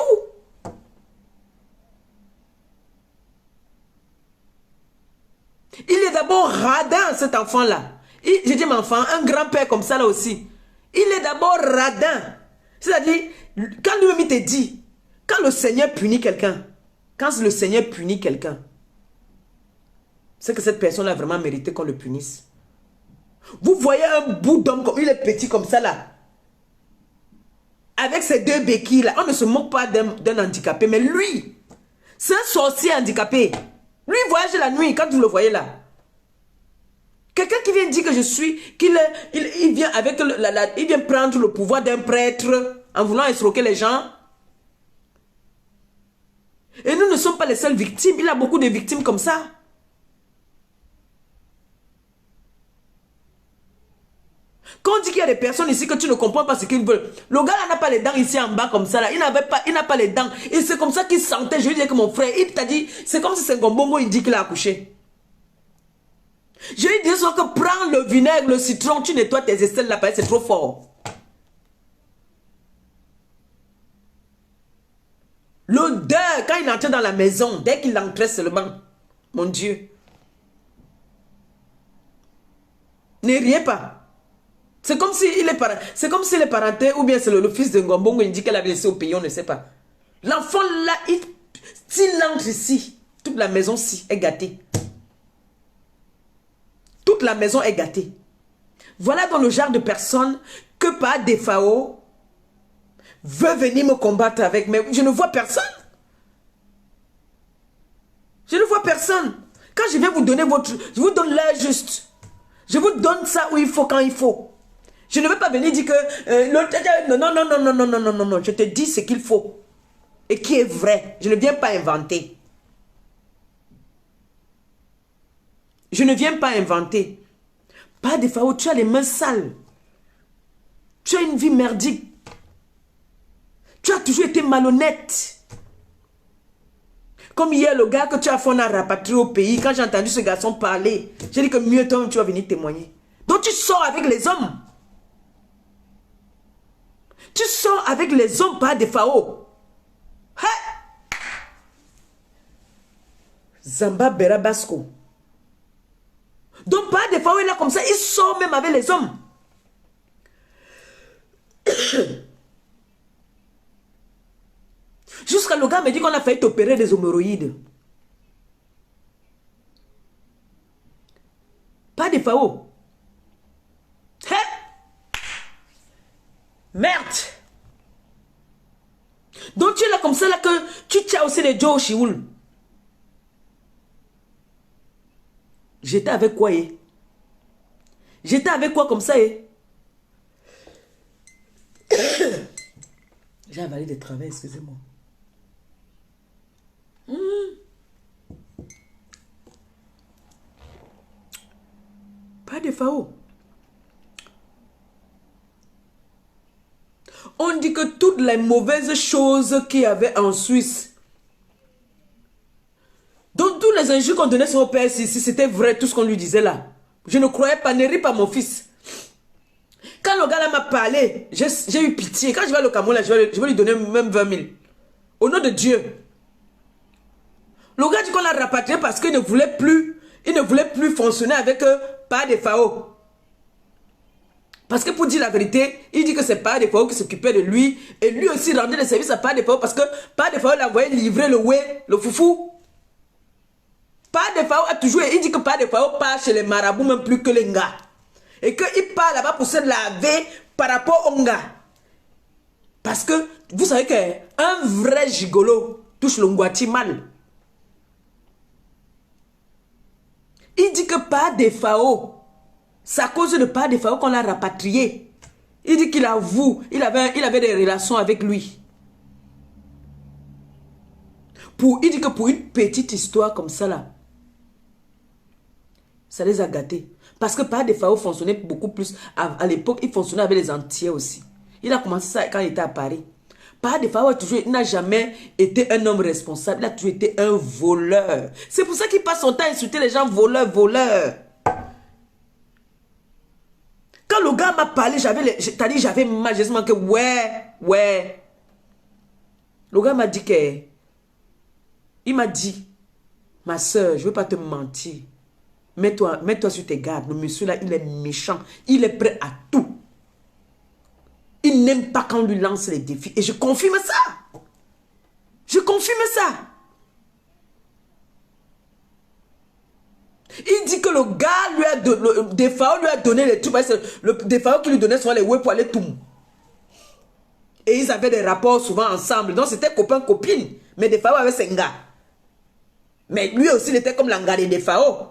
Il est d'abord radin, cet enfant-là. Je dis, mon enfant, un grand-père comme ça là aussi. Il est d'abord radin. C'est-à-dire, quand lui-même il te dit, quand le Seigneur punit quelqu'un, c'est que cette personne-là a vraiment mérité qu'on le punisse. Vous voyez un bout d'homme, il est petit comme ça là. Avec ses deux béquilles là. On ne se moque pas d'un handicapé. Mais lui, c'est un sorcier handicapé. Lui, il voyage la nuit quand vous le voyez là. Quelqu'un qui vient dire que je suis, il vient avec il vient prendre le pouvoir d'un prêtre en voulant escroquer les gens. Et nous ne sommes pas les seules victimes. Il y a beaucoup de victimes comme ça. Quand on dit qu'il y a des personnes ici que tu ne comprends pas ce qu'ils veulent. Le gars là n'a pas les dents ici en bas comme ça là. Il n'a pas les dents. Et c'est comme ça qu'il sentait. Je lui disais que mon frère, il t'a dit, c'est comme si c'est un gombongo, il dit qu'il a accouché. Je lui dis que prends le vinaigre, le citron, tu nettoies tes aisselles là, c'est trop fort. L'odeur, quand il entrait dans la maison, dès qu'il entrait seulement, mon Dieu. Ne riez pas. C'est comme s'il est parenté, ou bien c'est le fils de Ngombongo, il dit qu'elle avait laissé au pays, on ne sait pas. L'enfant là, s'il entre ici, toute la maison-ci est gâtée. Toute la maison est gâtée. Voilà dans le genre de personne que par défaut veut venir me combattre avec, mais je ne vois personne. Je ne vois personne. Quand je vais vous donner je vous donne l'heure juste. Je vous donne ça où il faut, quand il faut. Je ne veux pas venir dire que non. Je te dis ce qu'il faut et qui est vrai. Je ne viens pas inventer. Je ne viens pas inventer. Pas de faute, tu as les mains sales. Tu as une vie merdique. Tu as toujours été malhonnête. Comme hier, le gars que tu as fait, on a rapatrié au pays. Quand j'ai entendu ce garçon parler, j'ai dit que mieux toi, tu vas venir témoigner. Donc tu sors avec les hommes. Tu sors avec les hommes par défaut. Hey! Zamba Berabasco. Donc par défaut, il est comme ça, il sort même avec les hommes. Jusqu'à le gars me dit qu'on a failli t'opérer des hémorroïdes. Pas de FAO. Hein? Merde. Donc tu es là comme ça là que tu tiens aussi les Joe Chioul. J'étais avec quoi J'étais avec quoi comme ça J'ai avalé des travers, excusez-moi. Pas de FAO. On dit que toutes les mauvaises choses qu'il y avait en Suisse, donc tous les injures qu'on donnait sur mon père, si c'était vrai tout ce qu'on lui disait là, je ne croyais pas, ne ris pas mon fils. Quand le gars là m'a parlé, j'ai eu pitié. Quand je vais à le Cameroun, là, je vais lui donner même 20 000. Au nom de Dieu. Le gars dit qu'on l'a rapatrié parce qu'il ne voulait plus fonctionner avec pas de FAO. Parce que pour dire la vérité, il dit que c'est pas de FAO qui s'occupait de lui. Et lui aussi rendait des services à pas de FAO parce que pas de FAO l'a envoyé livrer le whey, le foufou. Pas de FAO a toujours, il dit que pas de FAO part chez les marabouts même plus que les gars. Et qu'il part là-bas pour se laver par rapport aux gars. Parce que vous savez qu'un vrai gigolo touche le Ngwati mal. Il dit que pas de FAO. C'est à cause de pas de FAO qu'on l'a rapatrié. Il dit qu'il avoue, il avait des relations avec lui. Il dit que pour une petite histoire comme ça là, ça les a gâtés. Parce que pas de FAO fonctionnait beaucoup plus. À l'époque, il fonctionnait avec les entiers aussi. Il a commencé ça quand il était à Paris. Pas de FAO n'a jamais été un homme responsable. Il a toujours été un voleur. C'est pour ça qu'il passe son temps à insulter les gens voleurs. Quand le gars m'a parlé, j'avais majestement que ouais. Le gars m'a dit que... Il m'a dit, ma soeur, je ne veux pas te mentir. Mets-toi sur tes gardes. Le monsieur là, il est méchant. Il est prêt à tout. Il n'aime pas quand on lui lance les défis. Et je confirme ça. Je confirme ça. Il dit que le gars lui a donné, des FAO lui a donné les trucs. Des FAO qui lui donnaient souvent les whey pour aller tout. Et ils avaient des rapports souvent ensemble. Donc c'était copain-copine. Mais des FAO avec ses gars. Mais lui aussi, il était comme l'engaré des FAO.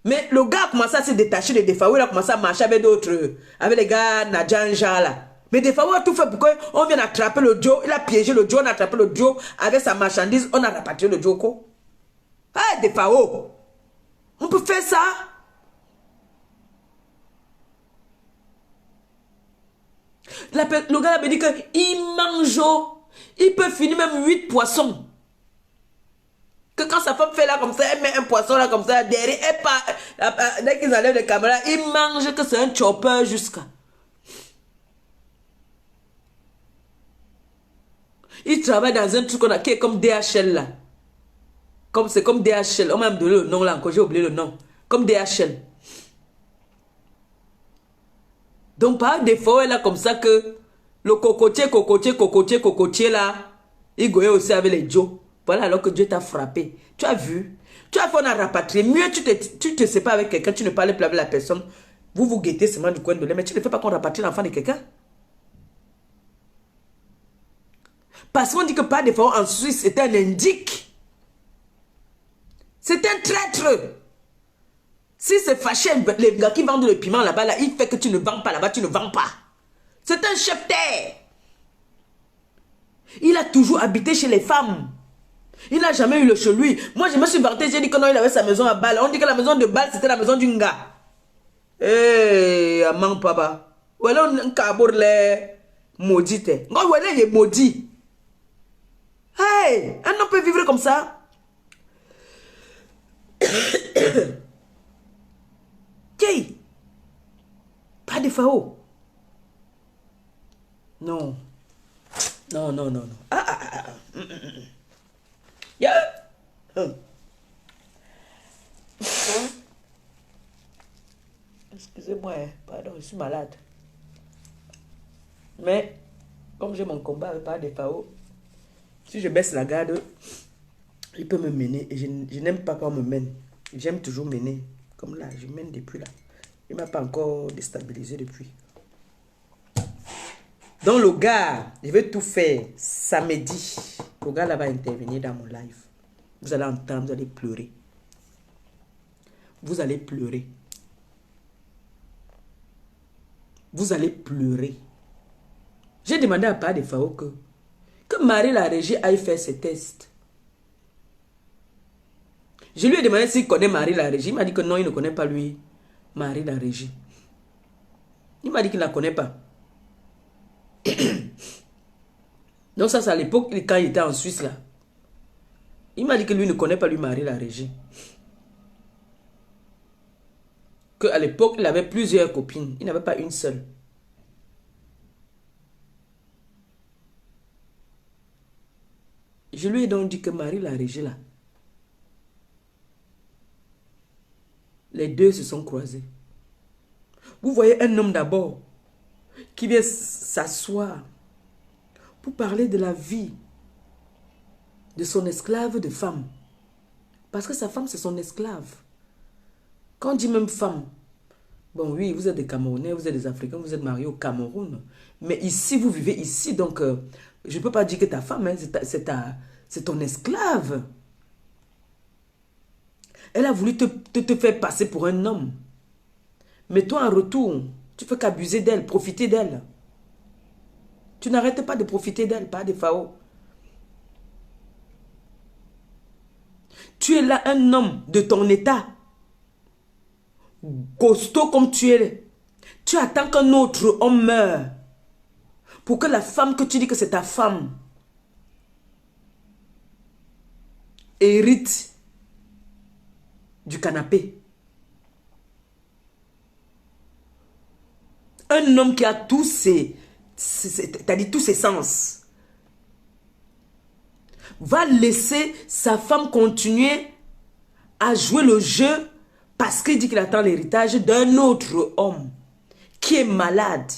Mais le gars a commencé à se détacher des FAO. Il a commencé à marcher avec d'autres. Avec les gars Nadjanja là. Mais des FAO a tout fait pour qu'on vienne attraper le Joe. Il a piégé le Joe. On a attrapé le Joe avec sa marchandise. On a rapatrié le Joe. Ah, des FAO. On peut faire ça.
Le gars me dit qu'il mange, il peut finir même 8 poissons. Que quand sa femme fait là comme ça, elle met un poisson là comme ça, derrière, elle part, dès qu'ils enlèvent les caméras, il mange que c'est un chopper jusqu'à. Il travaille dans un truc qui est comme DHL là. C'est comme DHL. On m'a donné le nom là encore, j'ai oublié le nom. Comme DHL. Donc par défaut, elle a comme ça que le cocotier là, il goyait aussi avec les Joe. Voilà alors que Dieu t'a frappé. Tu as vu? Tu as fait un rapatrié. Mieux tu te sépares avec quelqu'un, tu ne parles plus avec la personne. Vous vous guettez seulement du coin de l'œil, mais tu ne fais pas qu'on rapatrie l'enfant de quelqu'un. Parce qu'on dit que par défaut en Suisse, c'est un indique. C'est un traître. Si c'est fâché, les gars qui vendent le piment là-bas, là, il fait que tu ne vends pas là-bas, tu ne vends pas. C'est un chef terre. Il a toujours habité chez les femmes. Il n'a jamais eu le chez lui. Moi, je me suis vanté, j'ai dit que non, il avait sa maison à Bâle. On dit que la maison de Bâle, c'était la maison d'un gars. Eh, maman, papa. Ou alors, on cabour les maudits. Non, ou alors, il est maudit. Hey, un homme peut vivre comme ça. Hey, pas de fao. Non. Non, non, non, non. Yeah. Excusez-moi, pardon, je suis malade. Mais, comme j'ai mon combat avec pas de fao, si je baisse la garde, il peut me mener. Et je n'aime pas quand on me mène. J'aime toujours mener. Comme là, je mène depuis là. Il ne m'a pas encore déstabilisé depuis. Donc le gars, je vais tout faire samedi. Le gars là va intervenir dans mon live. Vous allez entendre, vous allez pleurer. Vous allez pleurer. Vous allez pleurer. J'ai demandé à Père de Fao que Marie la Régie aille faire ses tests. Je lui ai demandé s'il connaît Marie la Régie. Il m'a dit que non, il ne connaît pas lui, Marie la Régie. Il m'a dit qu'il ne la connaît pas. Donc ça, c'est à l'époque, quand il était en Suisse là. Il m'a dit que lui ne connaît pas lui, Marie la Régie. Qu'à l'époque, il avait plusieurs copines. Il n'avait pas une seule. Je lui ai donc dit que Marie la Régie là, les deux se sont croisés. Vous voyez un homme d'abord qui vient s'asseoir pour parler de la vie de son esclave de femme. Parce que sa femme, c'est son esclave. Quand on dit même femme, bon oui, vous êtes des Camerounais, vous êtes des Africains, vous êtes mariés au Cameroun. Mais ici, vous vivez ici, donc je ne peux pas dire que ta femme, hein, c'est ton esclave. Elle a voulu te faire passer pour un homme. Mais toi, en retour, tu fais qu'abuser d'elle, profiter d'elle. Tu n'arrêtes pas de profiter d'elle, pas de Fao. Tu es là un homme de ton état. Costaud comme tu es. Tu attends qu'un autre homme meure. Pour que la femme que tu dis que c'est ta femme hérite du canapé. Un homme qui a tous ses sens va laisser sa femme continuer à jouer le jeu parce qu'il dit qu'il attend l'héritage d'un autre homme qui est malade.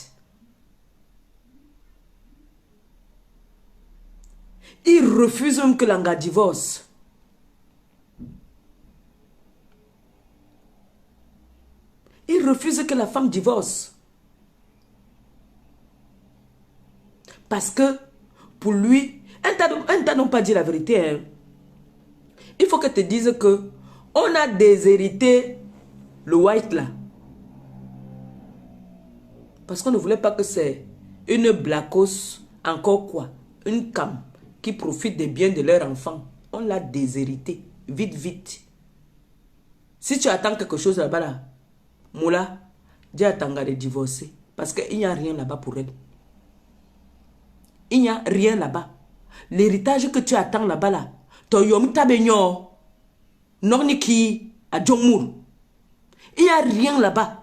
Il refuse même que l'anga divorce. Il refuse que la femme divorce. Parce que, pour lui, un tas n'ont pas dit la vérité. Hein. Il faut que te dise que on a déshérité le white là. Parce qu'on ne voulait pas que c'est une blackos, encore quoi, une cam qui profite des biens de leur enfant. On l'a déshérité. Vite, vite. Si tu attends quelque chose là-bas là, Moula, dis à Tanga de divorcer. Parce qu'il n'y a rien là-bas pour elle. Il n'y a rien là-bas. L'héritage que tu attends là-bas, là, ton yom tabenyo, norniki, à Djongmour. Il n'y a rien là-bas.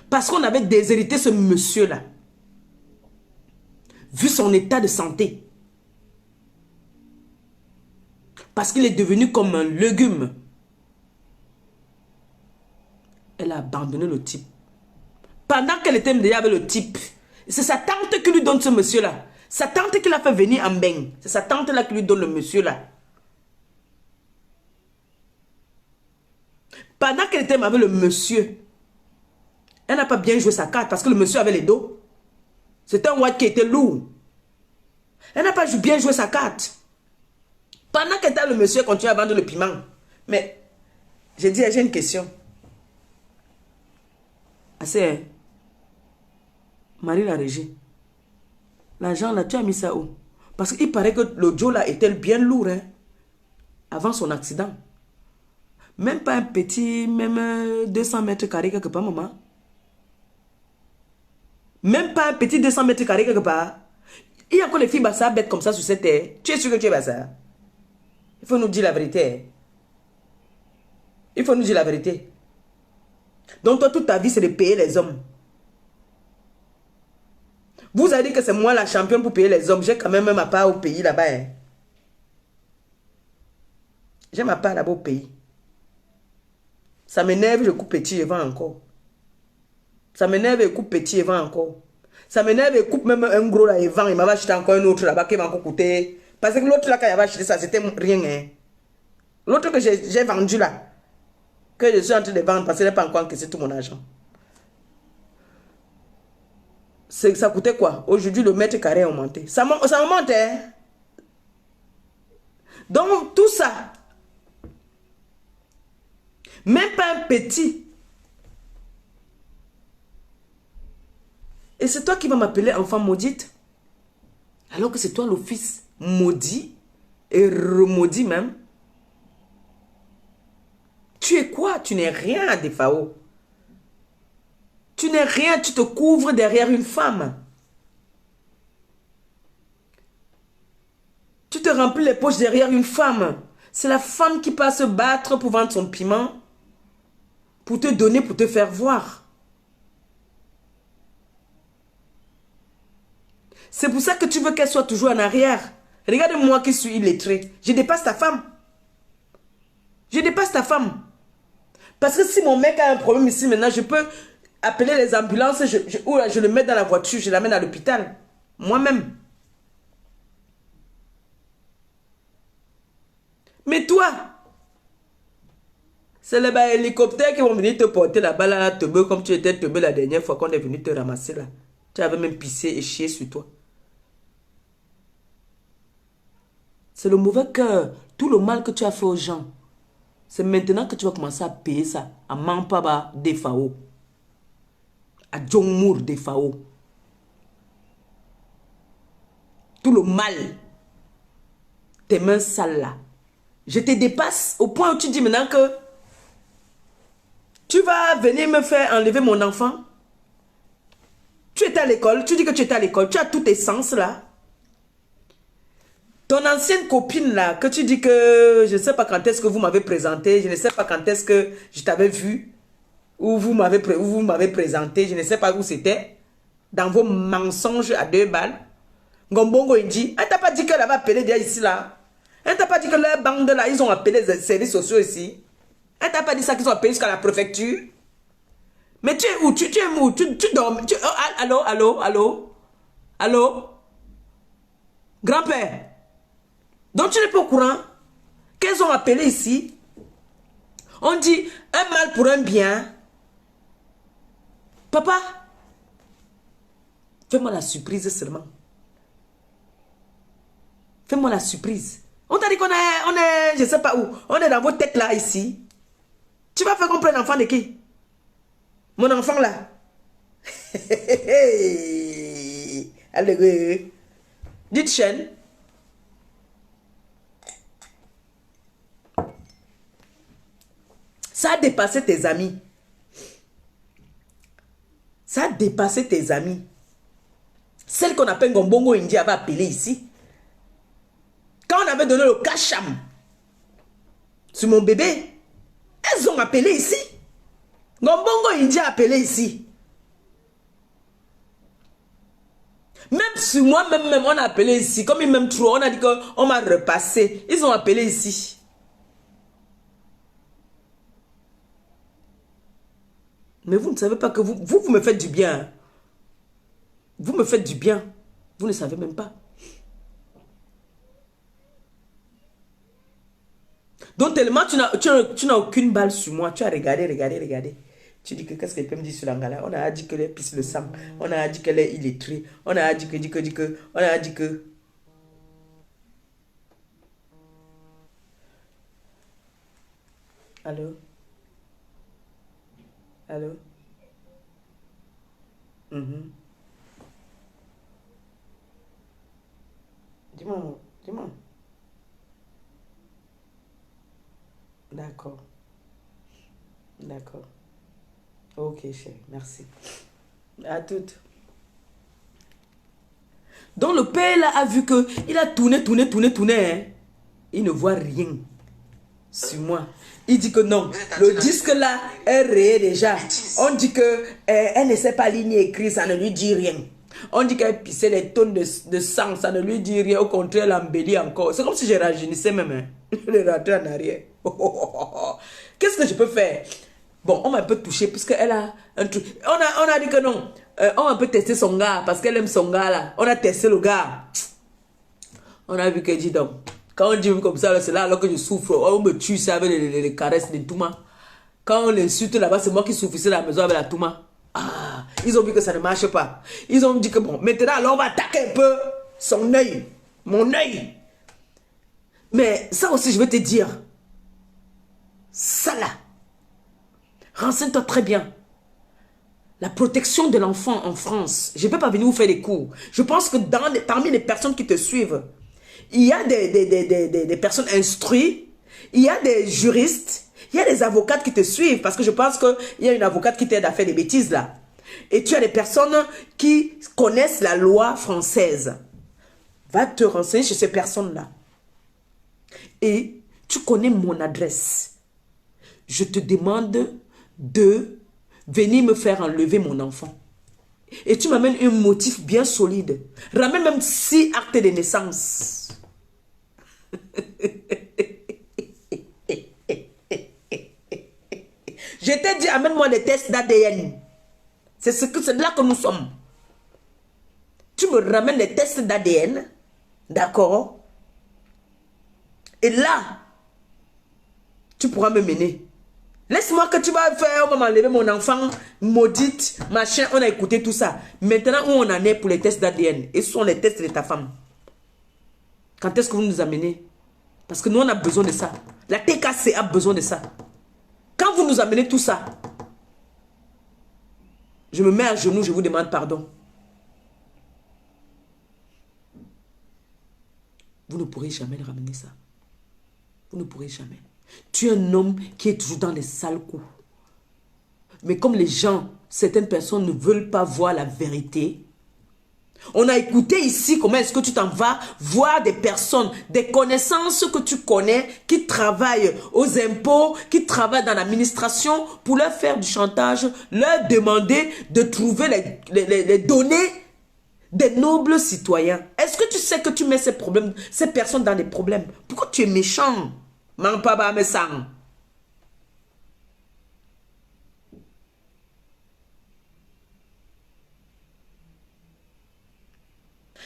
Parce qu'on avait déshérité ce monsieur-là. Vu son état de santé. Parce qu'il est devenu comme un légume. Elle a abandonné le type. Pendant qu'elle était déjà avec le type, c'est sa tante qui lui donne ce monsieur-là. Sa tante qui l'a fait venir en bain. C'est sa tante-là qui lui donne le monsieur-là. Pendant qu'elle était avec le monsieur, elle n'a pas bien joué sa carte parce que le monsieur avait les dos. C'était un white qui était lourd. Elle n'a pas bien joué sa carte. Pendant qu'elle était le monsieur continue à vendre le piment. Mais, j'ai dit, j'ai une question. Assez, Marie la Régie. L'argent là, tu as mis ça où? Parce qu'il paraît que le Joe là était bien lourd, hein, avant son accident. Même pas un petit, même 200 mètres carrés quelque part, maman. Même pas un petit 200 mètres carrés quelque part. Il y a encore les filles bassa bêtes comme ça sur cette terre. Tu es sûr que tu es bassa? Il faut nous dire la vérité. Il faut nous dire la vérité. Donc toi, toute ta vie, c'est de payer les hommes. Vous avez dit que c'est moi la championne pour payer les hommes. J'ai quand même ma part au pays là-bas. Hein. J'ai ma part là-bas au pays. Ça m'énerve, je coupe petit, je vends encore. Ça m'énerve, je coupe petit, je vends encore. Ça m'énerve, je coupe même un gros là, et vend. Il m'a acheté encore un autre là-bas qui va encore coûter. Parce que l'autre là, quand il avait acheté ça, c'était rien. Hein. L'autre que j'ai vendu là, que je suis en train de vendre parce qu'il n'est pas encore encaissé tout mon argent. Ça coûtait quoi? Aujourd'hui, le mètre carré a augmenté. Ça augmente, hein? Donc, tout ça, même pas un petit. Et c'est toi qui vas m'appeler enfant maudite? Alors que c'est toi le fils maudit et remaudit même. Tu es quoi? Tu n'es rien, Defao. Tu n'es rien, tu te couvres derrière une femme. Tu te remplis les poches derrière une femme. C'est la femme qui passe se battre pour vendre son piment, pour te donner, pour te faire voir. C'est pour ça que tu veux qu'elle soit toujours en arrière. Regarde-moi qui suis illettré. Je dépasse ta femme. Je dépasse ta femme. Parce que si mon mec a un problème ici maintenant, je peux appeler les ambulances, je le mets dans la voiture, je l'amène à l'hôpital. Moi-même. Mais toi, c'est les hélicoptères qui vont venir te porter là-bas, là, teubé, comme tu étais teubé la dernière fois qu'on est venu te ramasser là. Tu avais même pissé et chié sur toi. C'est le mauvais cœur, tout le mal que tu as fait aux gens. C'est maintenant que tu vas commencer à payer ça. À Mampaba Defao. À Djongmour Defao. Tout le mal. Tes mains sales là. Je te dépasse au point où tu dis maintenant que tu vas venir me faire enlever mon enfant. Tu étais à l'école, tu dis que tu étais à l'école, tu as tous tes sens là. Ton ancienne copine là, que tu dis que je ne sais pas quand est-ce que vous m'avez présenté, je ne sais pas quand est-ce que je t'avais vu, ou vous m'avez présenté, je ne sais pas où c'était, dans vos mensonges à 2 balles. Ngombongo Indi, elle t'a pas dit qu'elle avait appelé déjà ici là. Elle t'a pas dit que leur bande là, ils ont appelé les services sociaux ici. Elle t'a pas dit ça qu'ils ont appelé jusqu'à la préfecture. Mais tu es où? Tu es où? Tu dors? Allô? Grand-père? Donc tu n'es pas au courant qu'elles ont appelé ici. On dit un mal pour un bien. Papa, fais-moi la surprise seulement. Fais-moi la surprise. On t'a dit qu'on est, je ne sais pas où. On est dans vos têtes là, ici. Tu vas faire comprendre l'enfant de qui? Mon enfant là. Allez, dites chaîne. Ça a dépassé tes amis. Ça a dépassé tes amis. Celle qu'on appelle Ngombongo Indie avait appelé ici. Quand on avait donné le cacham sur mon bébé, elles ont appelé ici. Ngombongo Indie a appelé ici. Même sur moi, même on a appelé ici. Comme ils m'aiment trop, on a dit qu'on m'a repassé. Ils ont appelé ici. Mais vous ne savez pas que vous me faites du bien. Vous me faites du bien. Vous ne savez même pas. Donc tellement tu n'as aucune balle sur moi. Tu as regardé. Tu dis que qu'est-ce qu'elle peut me dire sur l'angala? On a dit que les pisse le sang. On a dit qu'elle est illettrée. On a dit que. On a dit que. Allô? Allô? Dis-moi. D'accord. Ok, chérie, merci. À toutes. Donc le père là a vu que il a tourné. Hein. Il ne voit rien sur moi. Il dit que non, le disque là est rayé déjà. On dit que elle ne sait pas lire écrire, ça ne lui dit rien. On dit qu'elle pissait les tonnes de sang, ça ne lui dit rien. Au contraire, elle embellit encore. C'est comme si je rajeunissais même. Hein. Je l'ai rentré en arrière. Qu'est-ce que je peux faire? Bon, on m'a un peu touché puisqu'elle a un truc. On a dit que non. On a un peu testé son gars parce qu'elle aime son gars là. On a testé le gars. On a vu qu'elle dit donc. Quand on dit comme ça, c'est là alors que je souffre. On me tue ça avec les caresses de Touma. Quand on l'insulte là-bas, c'est moi qui souffrissais à la maison avec la Touma. Ah, ils ont vu que ça ne marche pas. Ils ont dit que bon, maintenant alors on va attaquer un peu son œil. Mon œil. Mais ça aussi, je vais te dire. Ça là. Renseigne-toi très bien. La protection de l'enfant en France. Je ne peux pas venir vous faire des cours. Je pense que parmi les personnes qui te suivent, il y a des personnes instruites, il y a des juristes, il y a des avocates qui te suivent. Parce que je pense qu'il y a une avocate qui t'aide à faire des bêtises là. Et tu as des personnes qui connaissent la loi française. Va te renseigner chez ces personnes-là. Et tu connais mon adresse. Je te demande de venir me faire enlever mon enfant. Et tu m'amènes un motif bien solide. Ramène même 6 actes de naissance. Je t'ai dit, amène-moi des tests d'ADN. C'est là que nous sommes. Tu me ramènes les tests d'ADN. D'accord? Et là, tu pourras me mener. Laisse-moi que tu vas faire, on va m'enlever mon enfant, maudite, machin, on a écouté tout ça. Maintenant, où on en est pour les tests d'ADN? Et ce sont les tests de ta femme. Quand est-ce que vous nous amenez? Parce que nous, on a besoin de ça. La TKC a besoin de ça. Quand vous nous amenez tout ça, je me mets à genoux, je vous demande pardon. Vous ne pourrez jamais ramener ça. Vous ne pourrez jamais. Tu es un homme qui est toujours dans les sales coups. Mais comme les gens, certaines personnes ne veulent pas voir la vérité, on a écouté ici comment est-ce que tu t'en vas voir des personnes, des connaissances que tu connais, qui travaillent aux impôts, qui travaillent dans l'administration, pour leur faire du chantage, leur demander de trouver les données des nobles citoyens. Est-ce que tu sais que tu mets ces personnes dans des problèmes? Pourquoi tu es méchant? Mampaba me sang.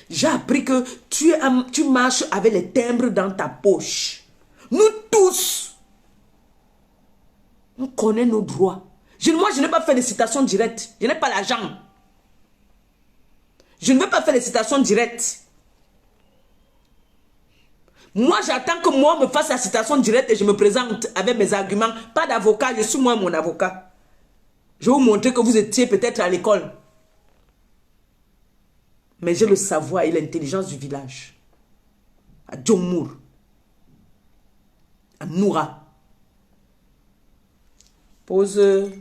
J'ai appris que tu marches avec les timbres dans ta poche. Nous tous, on connaît nos droits. Moi, je n'ai pas fait de citation directe. Je n'ai pas l'argent. Je ne veux pas faire de citation directe. Moi, j'attends que moi me fasse la citation directe et je me présente avec mes arguments. Pas d'avocat, je suis moi mon avocat. Je vais vous montrer que vous étiez peut-être à l'école. Mais j'ai le savoir et l'intelligence du village. À Djomour. À Noura. Pose.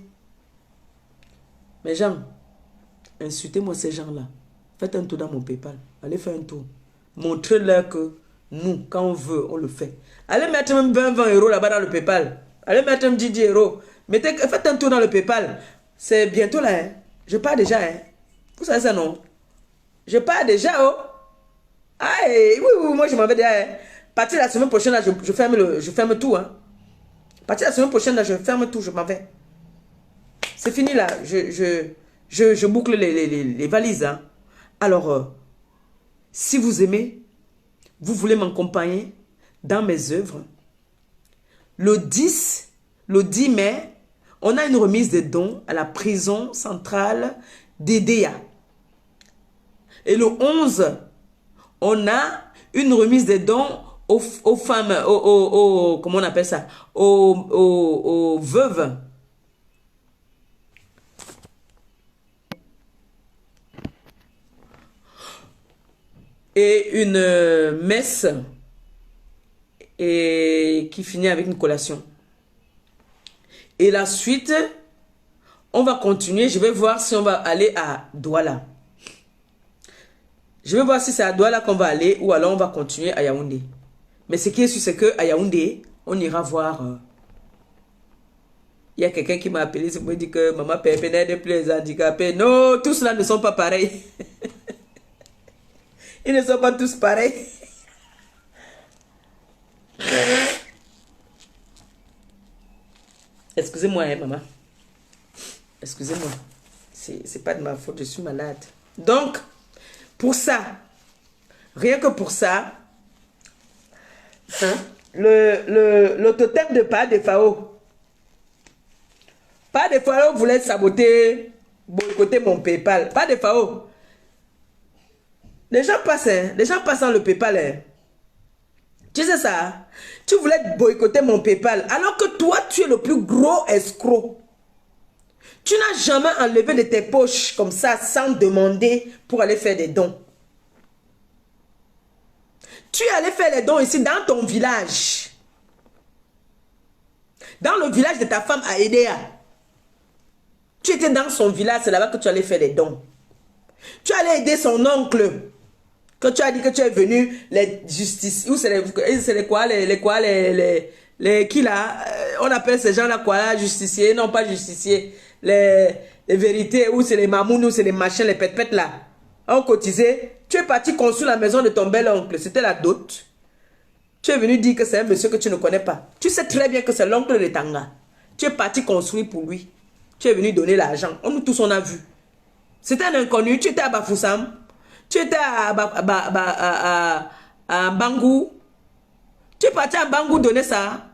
Mes gens, Insultez-moi ces gens-là. Faites un tour dans mon PayPal. Allez faire un tour. Montrez-leur que nous, quand on veut, on le fait. Allez mettre même 20 euros là-bas dans le PayPal. Allez mettre même 10 euros. Faites un tour dans le PayPal. C'est bientôt là. Hein. Je pars déjà. Hein. Vous savez ça, non? Je pars déjà. Oh. Ah, oui, moi je m'en vais déjà. Hein. À partir de la semaine prochaine, là, je ferme tout. Hein. À partir de la semaine prochaine, là, je ferme tout. Je m'en vais. C'est fini là. Je boucle les valises. Hein. Alors, si vous aimez, vous voulez m'accompagner dans mes œuvres, le 10 mai, on a une remise de dons à la prison centrale d'Edea. Et le 11, on a une remise de dons aux femmes, comment on appelle ça, aux veuves. Et une messe qui finit avec une collation. Et la suite, on va continuer. Je vais voir si on va aller à Douala. Je vais voir si c'est à Douala qu'on va aller ou alors on va continuer à Yaoundé. Mais ce qui est sûr, c'est qu'à Yaoundé, on ira voir. Il y a quelqu'un qui m'a appelé, il me dit que maman Pépé n'aide plus les handicapés. Non, tous là ne sont pas pareils. Ils ne sont pas tous pareils. Excusez-moi, hein, maman. Excusez-moi. C'est pas de ma faute, je suis malade. Donc, pour ça, rien que pour ça, hein, le totem de Pas de Fao. Pas de Fao voulait saboter, boycotter mon PayPal. Pas de Fao. Les gens passent, hein? Les gens passent dans le PayPal. Hein? Tu sais ça? Tu voulais boycotter mon PayPal alors que toi, tu es le plus gros escroc. Tu n'as jamais enlevé de tes poches comme ça sans demander pour aller faire des dons. Tu es allé faire les dons ici dans ton village. Dans le village de ta femme à Edea. Tu étais dans son village, c'est là-bas que tu allais faire les dons. Tu allais aider son oncle. Quand tu as dit que tu es venu, les justiciers, ou c'est les quoi, les qui là, on appelle ces gens-là quoi, justiciers, non pas justiciers, les vérités, ou c'est les mamounes, ou c'est les machins, les pète-pètes là, ont cotisé. Tu es parti construire la maison de ton bel oncle, c'était la dot. Tu es venu dire que c'est un monsieur que tu ne connais pas. Tu sais très bien que c'est l'oncle de Tanga. Tu es parti construire pour lui. Tu es venu donner l'argent. Nous tous on a vu. C'était un inconnu, tu étais à Bafoussam. Tu étais à Bangou. Tu es parti à Bangou donner ça.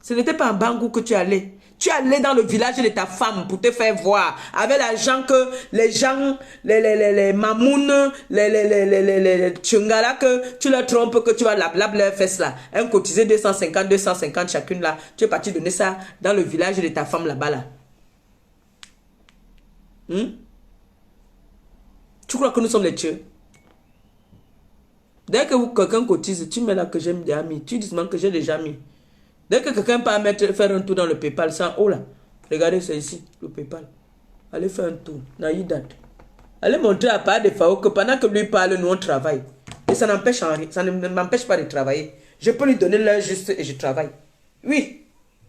Ce n'était pas à Bangou que tu allais. Tu allais dans le village de ta femme pour te faire voir. Avec l'argent que les gens, les mamounes, les tchungala, que tu leur trompes, que tu vas lab leur fesses là. Un cotisé 250 chacune là. Tu es parti donner ça dans le village de ta femme là-bas là. Tu crois que nous sommes les tueurs? Dès que quelqu'un cotise, tu mets là que j'aime des amis. Tu dis que j'ai déjà mis. Dès que quelqu'un peut faire un tour dans le PayPal, ça, oh là, regardez, c'est ici, le PayPal. Allez faire un tour. Naïdat. Allez montrer à Pas de Fao que pendant que lui parle, nous on travaille. Et ça n'empêche en rien. Ça ne m'empêche pas de travailler. Je peux lui donner l'heure juste et je travaille. Oui.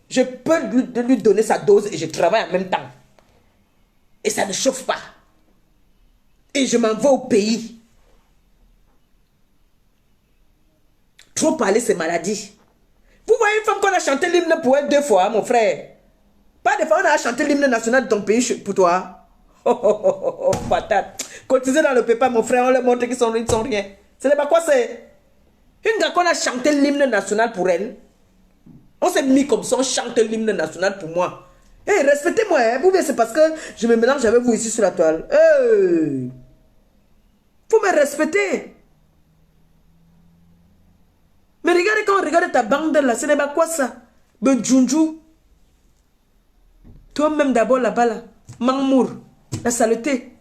Je peux lui donner sa dose et je travaille en même temps. Et ça ne chauffe pas. Et je m'en vais au pays. Trop parler, c'est maladie. Vous voyez une femme qu'on a chanté l'hymne pour elle 2 fois, mon frère. Pas de fois, on a chanté l'hymne national de ton pays pour toi. Oh, patate. Cotiser dans le PayPal, mon frère, on leur montre qu'ils sont rien. Ce n'est pas quoi c'est. Une gars qu'on a chanté l'hymne national pour elle. On s'est mis comme ça, on chante l'hymne national pour moi. Hey, respectez-moi, hein. Vous voyez, c'est parce que je me mélange avec vous ici sur la toile. Hey. Faut me respecter. Mais regardez quand on regarde ta bande là, ce n'est pas quoi ça? Ben Djunju. Toi-même d'abord là-bas là. Mamour. La saleté.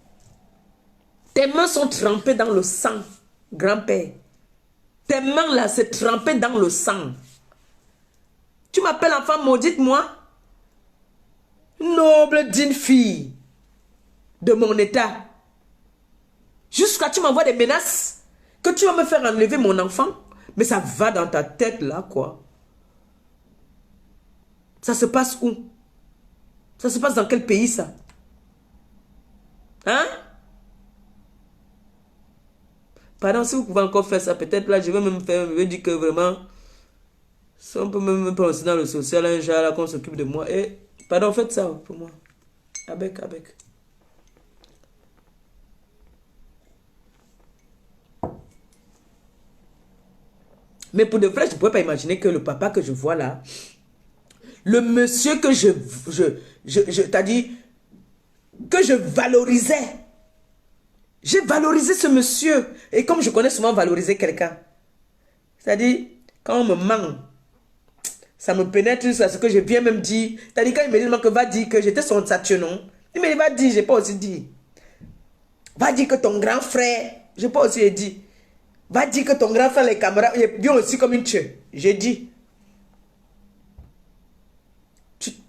Tes mains sont trempées dans le sang, grand-père. Tes mains là, c'est trempé dans le sang. Tu m'appelles enfant maudite, moi? Noble digne fille. de mon état. Jusqu'à tu m'envoies des menaces que tu vas me faire enlever mon enfant. Mais ça va dans ta tête là, quoi. Ça se passe où? Ça se passe dans quel pays, ça? Hein? Pardon, si vous pouvez encore faire ça, peut-être là, je vais dire que vraiment, si on peut même penser dans le social, un genre là, qu'on s'occupe de moi. Et, pardon, faites ça pour moi. Avec. Mais pour de vrai, je ne pouvais pas imaginer que le papa que je vois là, le monsieur que t'as dit, que je valorisais. J'ai valorisé ce monsieur. Et comme je connais souvent valoriser quelqu'un, c'est-à-dire, quand on me ment, ça me pénètre sur ce que je viens même dire. C'est-à-dire, quand il me dit que va dire que j'étais son non, il me dit, va dire, je n'ai pas aussi dit. Va dire que ton grand frère, je n'ai pas aussi dit. Va dire que ton grand frère, les camarades, il est bien aussi comme une tueuse. J'ai dit.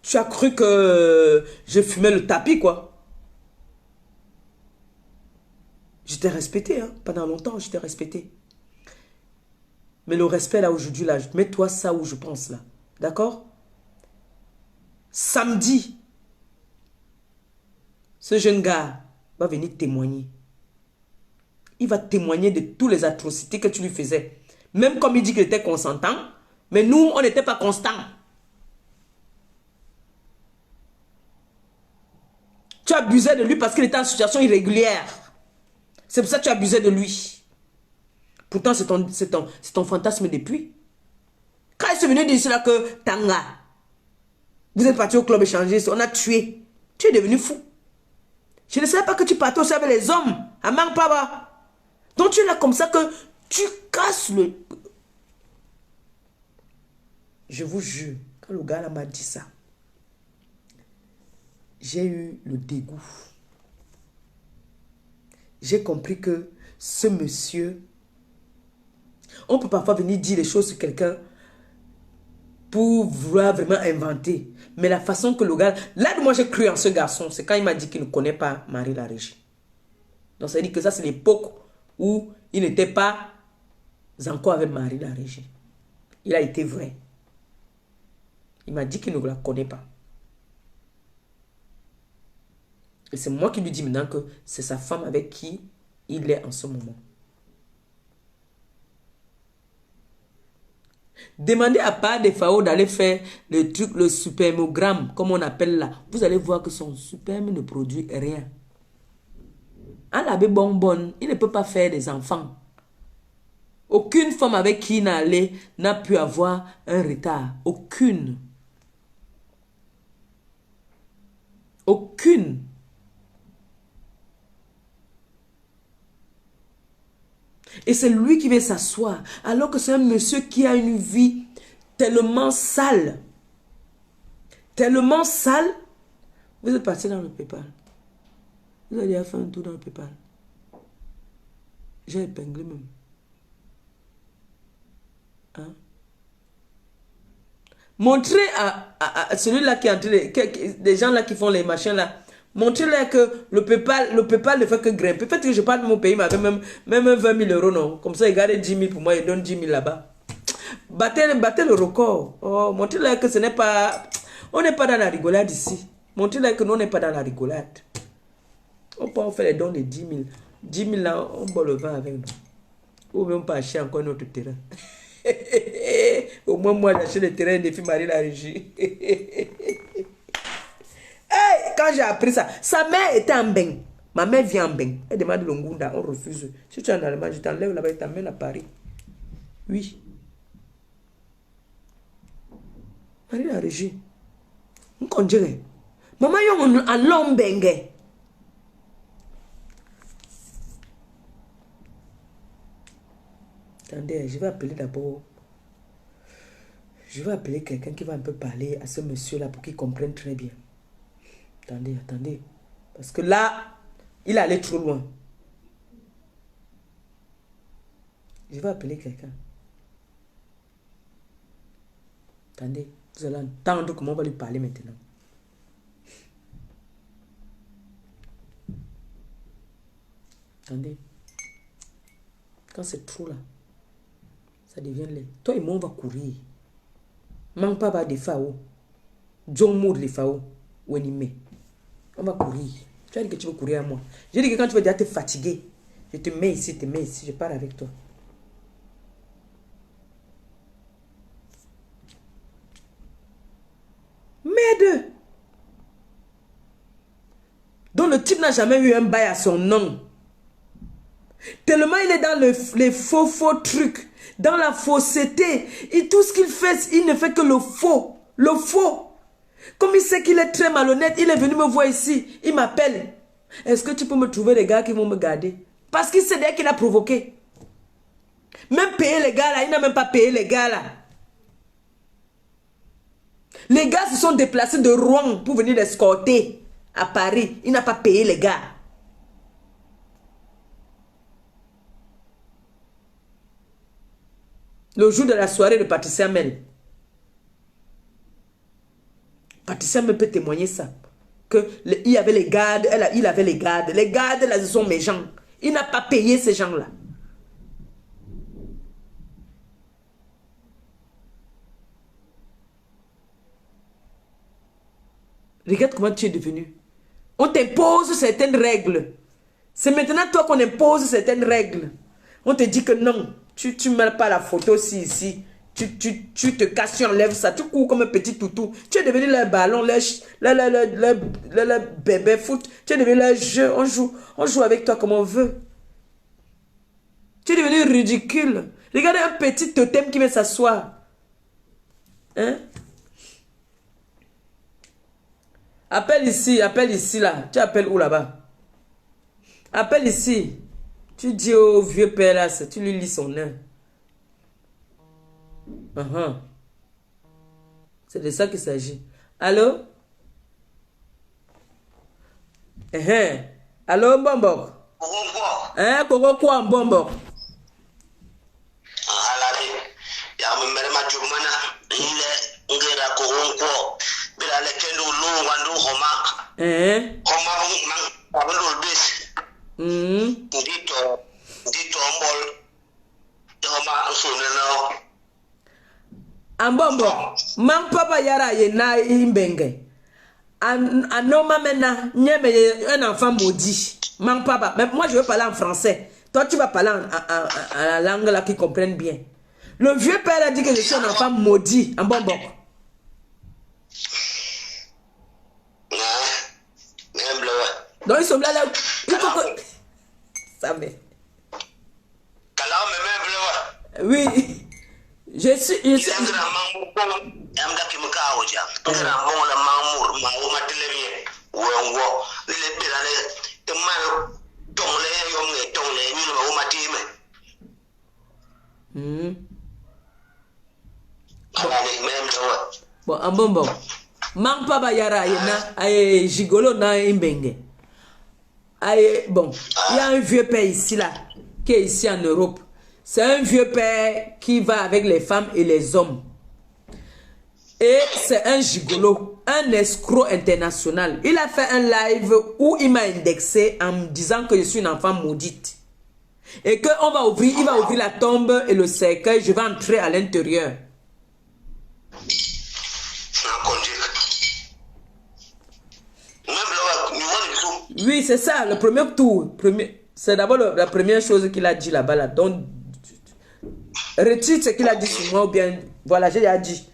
Tu as cru que je fumais le tapis, quoi. Je t'ai respecté, hein. Pendant longtemps, je t'ai respecté. Mais le respect, là, aujourd'hui, là, mets-toi ça où je pense, là. D'accord? Samedi, ce jeune gars va venir témoigner. Il va témoigner de toutes les atrocités que tu lui faisais. Même comme il dit qu'il était consentant, mais nous, on n'était pas constants. Tu abusais de lui parce qu'il était en situation irrégulière. C'est pour ça que tu abusais de lui. Pourtant, c'est ton fantasme depuis. Quand il est venu dire cela que Tanga, vous êtes parti au club échanger, on a tué. Tu es devenu fou. Je ne savais pas que tu partais aussi avec les hommes. À Mangpaba. Donc tu es là comme ça que tu casses le... Je vous jure, quand le gars m'a dit ça, j'ai eu le dégoût. J'ai compris que ce monsieur, on peut parfois venir dire les choses sur quelqu'un pour vouloir vraiment inventer. Mais la façon que le gars... Là, moi, j'ai cru en ce garçon. C'est quand il m'a dit qu'il ne connaît pas Marie la Régie. Donc, ça veut dire que ça, c'est l'époque où il n'était pas encore avec Marie la Régie. Il a été vrai. Il m'a dit qu'il ne la connaît pas. Et c'est moi qui lui dis maintenant que c'est sa femme avec qui il est en ce moment. Demandez à part des FAO d'aller faire le truc, le spermogramme, comme on appelle là. Vous allez voir que son sperme ne produit rien. Un abbé bonbonne, il ne peut pas faire des enfants. Aucune femme avec qui il allait n'a pu avoir un retard. Aucune. Aucune. Et c'est lui qui vient s'asseoir. Alors que c'est un monsieur qui a une vie tellement sale. Tellement sale. Vous êtes parti dans le PayPal. Vous allez faire un tour dans le PayPal. J'ai épinglé même. Hein? Montrez à celui-là qui est en train de... Des gens là qui font les machins là. Montrez-leur que le PayPal ne fait que grimper. Peut-être que je parle de mon pays, mais avec même 20 000 euros, non. Comme ça, il garde 10 000 pour moi, il donne 10 000 là-bas. Battez le record. Oh, montrez-leur que ce n'est pas... On n'est pas dans la rigolade ici. Montrez-leur que nous, on n'est pas dans la rigolade. On peut en faire les dons de 10 000. 10 000 là, on boit le vin avec nous. Ou même pas acheter encore notre terrain. Au moins, moi, j'achète le terrain des filles Marie la Régie. Hey, quand j'ai appris ça, sa mère était en bain. Ma mère vient en bain. Elle demande le Ngunda, on refuse. Si tu es en Allemagne, je t'enlève là-bas et t'emmène à Paris. Oui. Marie la Régie. On conduirait. Maman, yon en l'ombengue. Attendez, je vais appeler d'abord. Je vais appeler quelqu'un qui va un peu parler à ce monsieur-là pour qu'il comprenne très bien. Attendez, attendez. Parce que là, il allait trop loin. Je vais appeler quelqu'un. Attendez, vous allez entendre comment on va lui parler maintenant. Attendez. Quand c'est trop là, ça devient laid. Toi et moi, on va courir. Manque pas de FAO. John Moore les FAO. On va courir. Tu as dit que tu veux courir à moi. J'ai dit que quand tu vas déjà te fatiguer, je te mets ici, je pars avec toi. Merde. Donc le type n'a jamais eu un bail à son nom. Tellement il est dans les faux trucs, dans la fausseté. Et tout ce qu'il fait, il ne fait que le faux. Le faux. Comme il sait qu'il est très malhonnête, il est venu me voir ici. Il m'appelle. Est-ce que tu peux me trouver des gars qui vont me garder? Parce qu'il sait déjà qu'il a provoqué. Même payer les gars là, il n'a même pas payé les gars là. Les gars se sont déplacés de Rouen pour venir l'escorter à Paris. Il n'a pas payé les gars. Le jour de la soirée de Patricia Mel. Patricia Mel peut témoigner ça. Il y avait les gardes, il avait les gardes. Les gardes là, ce sont mes gens. Il n'a pas payé ces gens-là. Regarde comment tu es devenu. On t'impose certaines règles. C'est maintenant toi qu'on impose certaines règles. On te dit que non, tu ne mets pas la photo ici. Tu te casses, tu enlèves ça. Tu cours comme un petit toutou. Tu es devenu le ballon, le bébé foot. Tu es devenu le jeu. On joue avec toi comme on veut. Tu es devenu ridicule. Regardez un petit totem qui vient s'asseoir. Hein? Appelle ici là. Tu appelles où là-bas? Appelle ici. Tu dis au vieux père là, tu lui lis son nom. C'est de ça qu'il s'agit. Allô? Allô, Mbombo? Hein, Koko quoi, Mbombo? Ambombo, man papa yara ye na imbenge. Anoma mena, nyeme un enfant maudit. Man papa, mais moi je veux parler en français. Toi tu vas parler en la langue là qui comprenne bien. Le vieux père a dit que je suis un enfant maudit. Ambombo. Donc ils sont là, il faut que... Ça me... Oui. Je suis... Bon, un bonbon. Man papa yara yena aye gigolo na imbenge. Aye, bon, il y a un vieux père ici là, qui est ici en Europe. C'est un vieux père qui va avec les femmes et les hommes. Et c'est un gigolo, un escroc international. Il a fait un live où il m'a indexé en me disant que je suis une enfant maudite. Et qu'on va ouvrir, il va ouvrir la tombe et le cercueil, je vais entrer à l'intérieur. Oui, c'est ça, le premier tour. C'est d'abord la première chose qu'il a dit là-bas. Là. Donc, retire ce qu'il a dit sur moi ou bien... Voilà, j'ai déjà dit.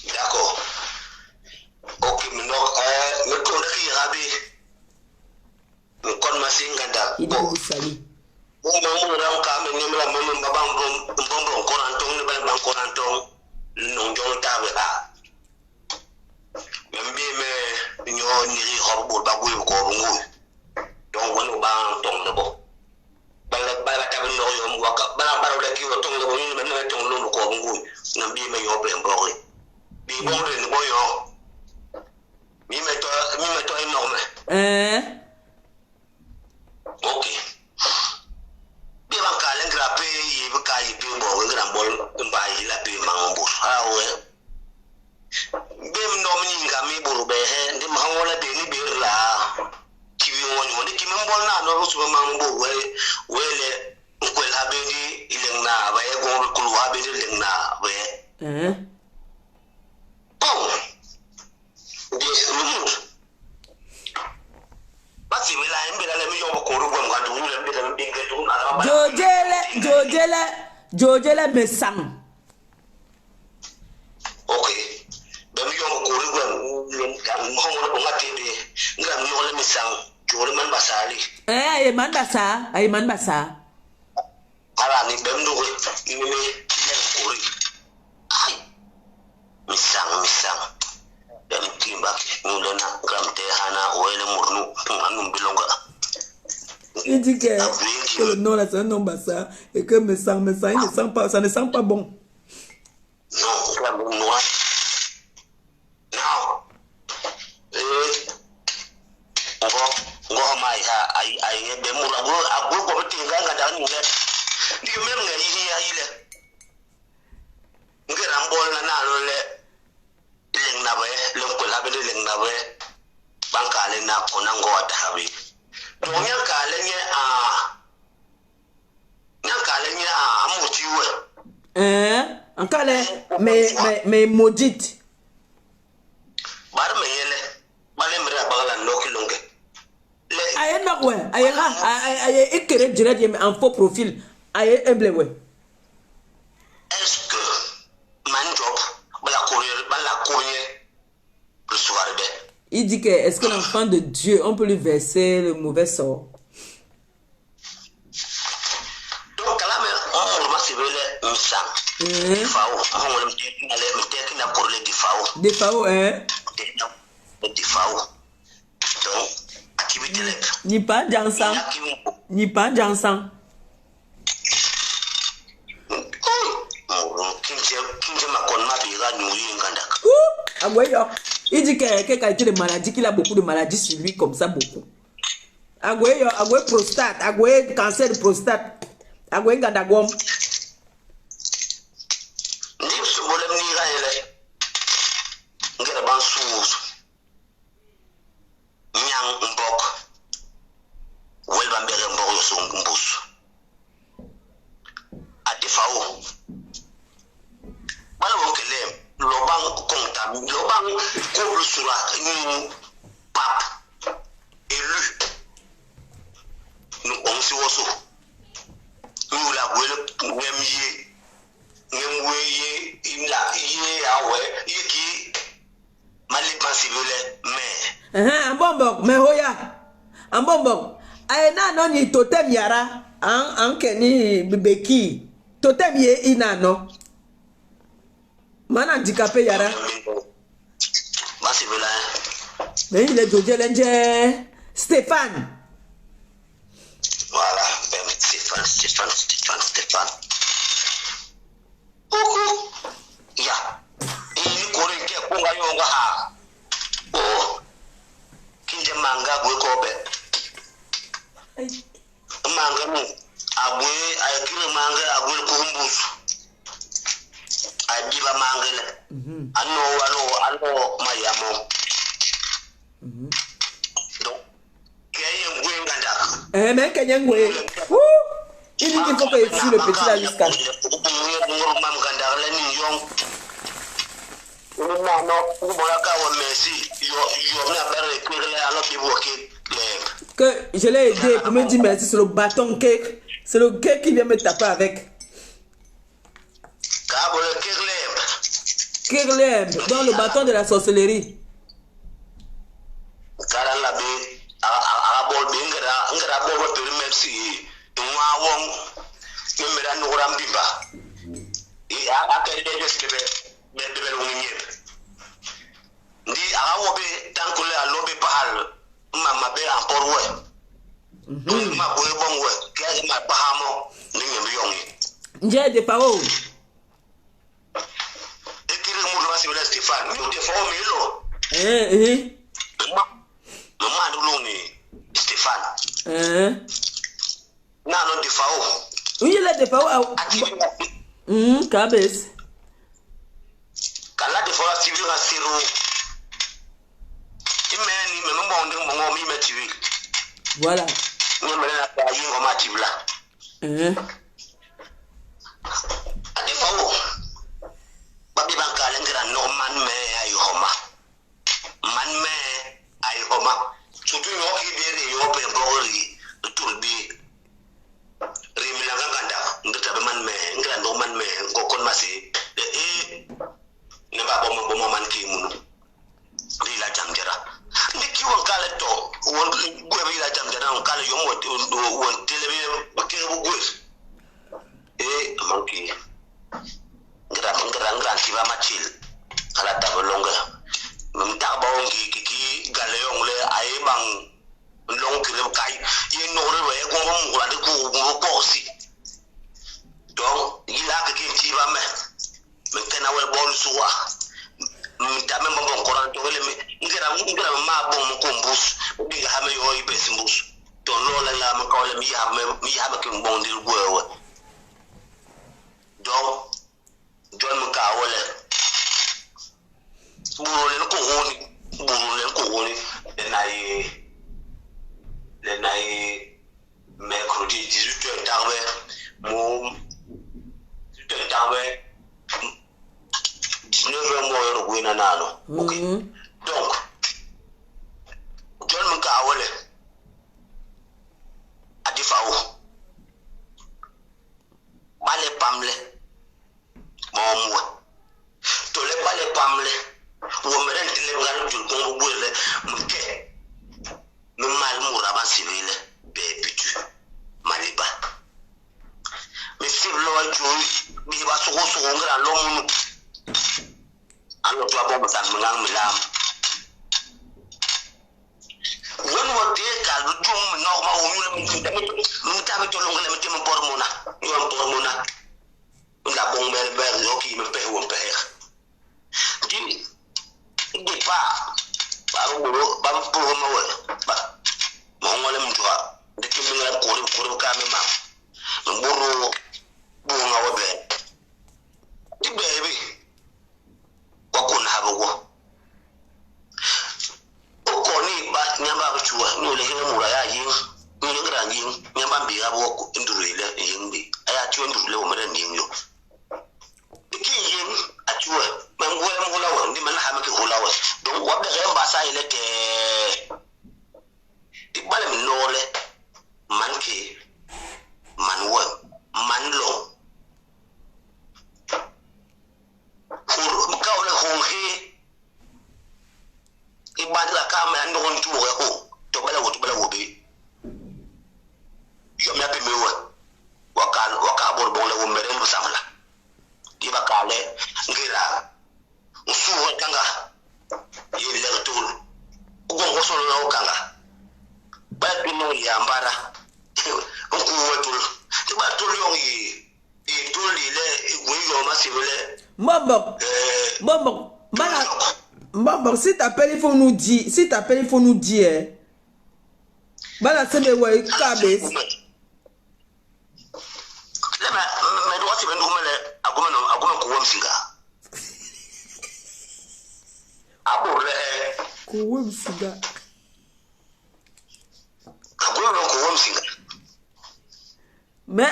D'accord. Ok,
il dit vous salut.
Ok. no su mambo wele ko habedi ilengna baye ko kulu habedi ilengna baye bon basi wela mbela le miyo ko rugo ngadu le mbela mbinge tu na
Jojele me sang.
Okay. Bami yo ko rugo ngam mo ngati be ngam yo le misang jole man basali.
Ay man basa.
Ala ni bem do ni me ko ri. Ai. Misang. Dan timba ngulena ngam te hana wele murnu anum bilonga.
Il dit que le nom là c'est un nom bassa et que me sang il ne sent pas, ça ne sent pas bon.
Non, non. Ngo mai ha ai be mura agul ko tinga ngada ni ne. Di mem ngai hi le. Ngira mbol na lo le. Leng na be, lo ko la be leng na be. Banka le na ko na ngo wata habi. Donya kalenye amotiwe.
Ankale mais maudite.
Bar me yele. Bale mra bagala no kilonge.
Aye na we, aye ekere direct yeme en faux profil. Aye emble we.
Est-ce que man job bala courrier le soir be.
Il dit que est-ce que l'enfant de Dieu, on peut lui verser le mauvais sort?
Donc là, on va se ver misang. Difao, on va me teki na korle difao.
Difao,
Difao. Donc, activité là.
Ni pas d'ensemble. Ni pas d'ensemble.
Kinje makonna biga nyuri nganda.
Agweyo. Il dit qu'il a été de maladie, qu'il a beaucoup de maladies sur lui, comme ça, beaucoup. Agwe prostate, agwe cancer de prostate, agwe gadagom.
Ni su bolem ni ga ele. Ngere ban su. Nyang mbok. Wel ban bere mbok yo su ngumbus. Adifao. Bala wokelem. Lobang comptable, lobang couple sur la pape élu. Nous on s'y osso. Nous la voulons il la qui mali pensibule
mais mais hoya ambombo aena no ni totem yara an keni bibeki totem ye ina no. Mana handicapé yara. Mais il est Jojé Lenje. Stéphane.
Voilà, Stéphane. Coucou. Ya. Il courait que kunga yonga ha. Oh. Kinje manga gwe kobe. Manga mu. Agwe ayakire manga agwe kuhumbusu. Adiba mangele. Ano mayamo. Donc, Kenyan Gwenganda.
Mais Kenyan Gwe. Il dit qu'il faut que je le petit là jusqu'à. Que je l'ai aidé pour me dire merci, c'est le bâton cake. C'est le cake qui vient me taper avec. Kirlem, dans le bâton de la sorcellerie. J'ai des paroles.
Stéphane, nous défendons Milo. Maman, nous Stéphane. Non, non, défendons.
Oui, il a des paroles. Cabesse.
Quand la défense civile a zéro, il m'a dit, mais maman, on est civil.
Voilà.
ni mena pa yingo matibla ade fawo babi bankale ngira no man me ay homa man me ay homa sutu yo ki bere yo be bori turbi rimila nganda ngita be man me ngira no man me ngokon masi ne ba bomo man ki munu ri la jamjara ni ki won kala to won gwe la jamjara on kala yo mo won telebe ke bu gwe manki ngira ki ba machil kala ta bolonga mta ba ongi ki gale yongle ay bang long kire kai ye no re we ko mo la de ko posi donc il a que ti va me maintenant wel bol suwa mta me mbon koran to wele ngira ma bon mo ko mbus bi ga me yo ibe mbus to lola la ma ko le mi ha me ke mbon dir gwewe donc John Mukawole Burulen ko woni lenai mercredi 18h tarbe mo 18h tarbe 19h mo yoro gwina nalo ok donc John Mukawole adifawo bale pamle momwe to le bale pamle wo meren tile ngal jul ko buele mke me mal muraba civile be pitu maliba me siblo jul bi ba so ngra lo munu alo to abo tan ngang milam won wo de ka lu dum no ma wo mu mu tabe to lo ngale me tem pormona yo pormona la bombe ber yo ki me pe wo pe di pa baro ba po ma wo ba mo ngole mtwa de ki mi ngala ko ka me ma mburu bu nga wo be di bebe wa kun ha bo ko ni ba nyamba ba chuwa ni le ke mura ya yin ni ngra yin nyamba bi ga bo ko ndurele yin bi aya chuwa ndurele wo mara ni yo yin achua mangwe mulawa ndi man hamake hulawa donc wabda gamba sa ile te tibale minole manke manwa manlo hur kawle honhe ibadla kama ndo ntu ko to bala wo be yo mya pemewa waka bor bon la wo mere mo samla iba kale ngira usuwa kanga yele tul ugo solo na kanga ba bino yambara ugo wetul tiba tul yo yi tul ile igwe yo masibele
Maman, si t'appelles, il faut nous dire. Si t'appelles, il faut nous dire. Bala c'est de ouais, cabes. Mais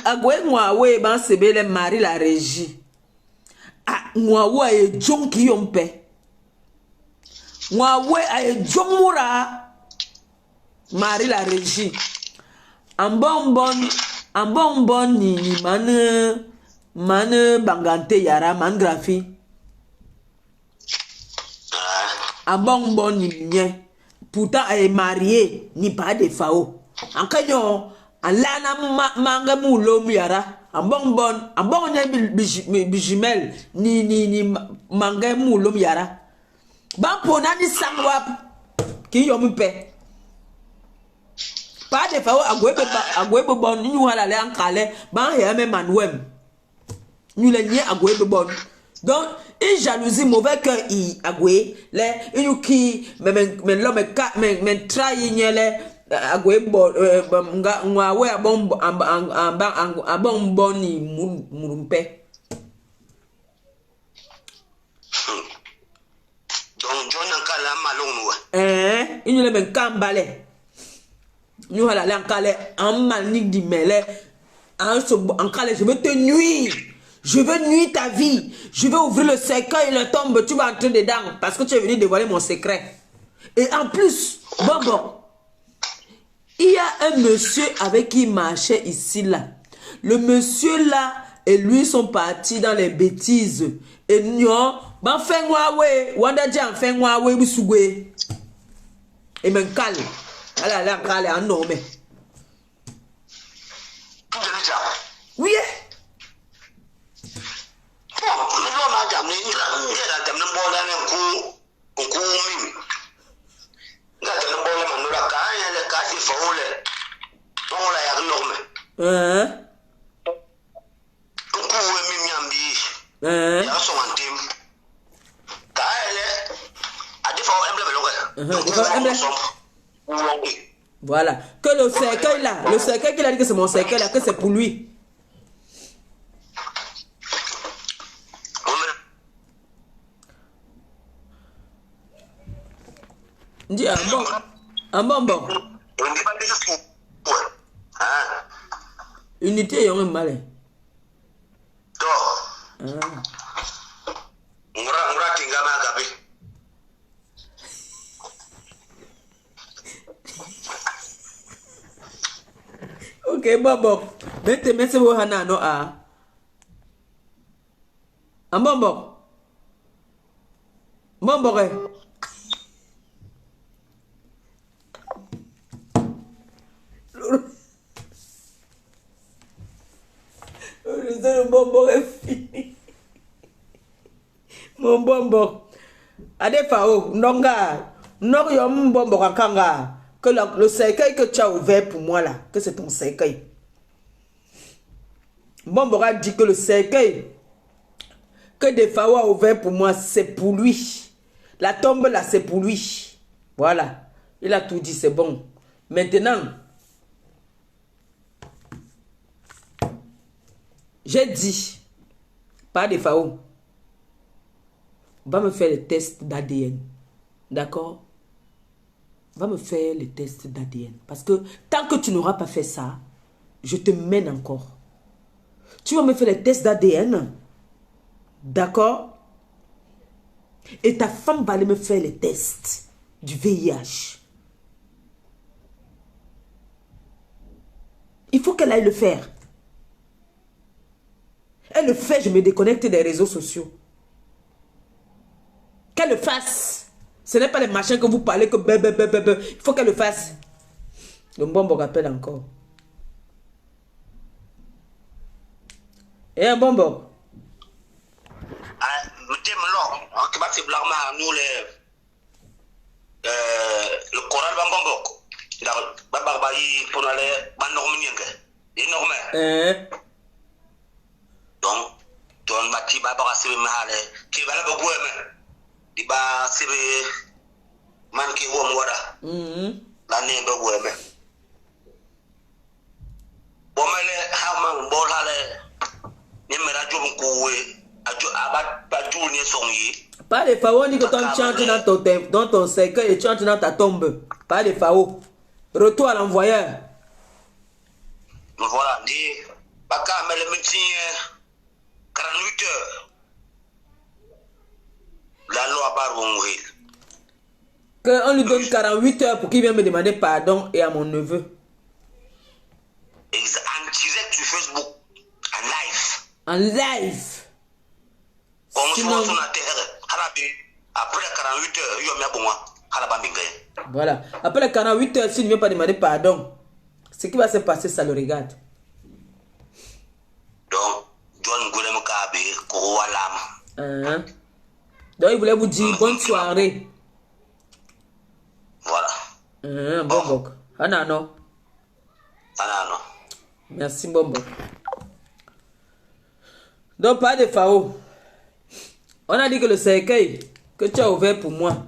agwe mwa we ban sebele mari la régie. Mwa we aye jong ki yompe. Mwa we aye jong mura mari la régie. Ambon bon ni man bangante yara man grafi. Ambon bon ni nye. Pourtant elle est mariée ni pas de fao. En kanyo alana manga mulom yara. Ambon nye bijimel ni manga mulom yara. Ban pona ni sangwap ki yomupe. Pas de fao agwe bon ni wala le ankale ban he me manwem. Nous les niais agwe bon. Donc une jalousie mauvais que i agwe les une qui mais l'homme mais trahi nyele agwe bon nga we abon bon ni murumpe.
Donc John ankala malonwa.
Une le men kambale. Nous allons en Calais, en manique du mêlé, en Calais, je vais te nuire. Je veux nuire ta vie. Je vais ouvrir le cercueil et le tombe. Tu vas entrer dedans parce que tu es venu dévoiler mon secret. Et en plus, bon, il y a un monsieur avec qui il marchait ici, là. Le monsieur, là, et lui sont partis dans les bêtises. Et nous, ben, fais moi, ouais. Wanda Jan, fais moi, ouais, oui, et me calme. Allez, allez, en nom, mais. Oui, voilà. Que le cercueil là, le cercueil qu'il a dit que c'est mon cercueil là, que c'est pour lui. Dis un bon. Unité, il y a un malin. Ok, bon. Mais c'est vous, Hana, non, ah. Un bon. Le bonbon est fini. Mon bonbon. Adefao, Nonga. Non, yom bonbon kakanga. Que le cercueil que tu as ouvert pour moi là, que c'est ton cercueil. Bonbon a dit que le cercueil que Defao a ouvert pour moi, c'est pour lui. La tombe là, c'est pour lui. Voilà. Il a tout dit, c'est bon. Maintenant, j'ai dit, pas Defao, va me faire le test d'ADN. D'accord? Va me faire le test d'ADN. Parce que tant que tu n'auras pas fait ça, je te mène encore. Tu vas me faire le test d'ADN. D'accord? Et ta femme va aller me faire le test du VIH. Il faut qu'elle aille le faire. Elle le fait, je me déconnecte des réseaux sociaux. Qu'elle le fasse. Ce n'est pas les machins que vous parlez que il faut qu'elle le fasse. Le bonbon rappelle encore. Et un bonbon.
Le coral bambambok. Donc, ton bati baba kasi mahale. Ki bala bagweme. Di ba sibe man ki wo mwara. La ne bagweme. Bomele ha bol hale. Ni mera jobun kuwe. Ajo abat baju ni songi.
Pas les pharaons, on dit que tu chantes dans ton cercueil et tu chantes dans ta tombe. Pas les pharaons. Retour à l'envoyeur.
Voilà, dit baka mele médecin 48 heures. La loi Baroumoué.
Qu'on lui donne 48 heures pour qu'il vienne me demander pardon et à mon neveu.
En direct sur Facebook. En live.
En live.
Sinon, après 48 heures, il y a moi.
Voilà. Après les 48 heures, s'il ne vient pas demander pardon, ce qui va se passer, ça le regarde.
Donc, John Goulem Kabe, Koualam.
Donc, il voulait vous dire bonne soirée.
Voilà.
Bonbok. Anano. Merci, Bonbok. Donc, pas de FAO. On a dit que le cercueil que tu as ouvert pour moi,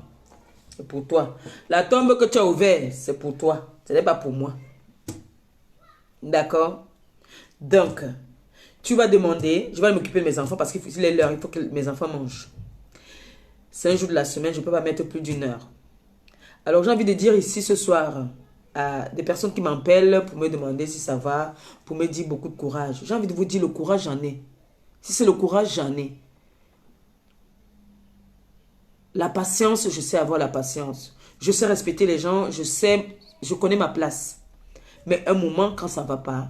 c'est pour toi. La tombe que tu as ouverte, c'est pour toi. Ce n'est pas pour moi. D'accord? Donc, tu vas demander, je vais m'occuper de mes enfants parce qu'il est l'heure, il faut que mes enfants mangent. C'est un jour de la semaine, je ne peux pas mettre plus d'1 heure. Alors, j'ai envie de dire ici ce soir à des personnes qui m'appellent pour me demander si ça va, pour me dire beaucoup de courage. J'ai envie de vous dire, le courage, j'en ai. Si c'est le courage, j'en ai. La patience, je sais avoir la patience. Je sais respecter les gens, je connais ma place. Mais un moment, quand ça ne va pas,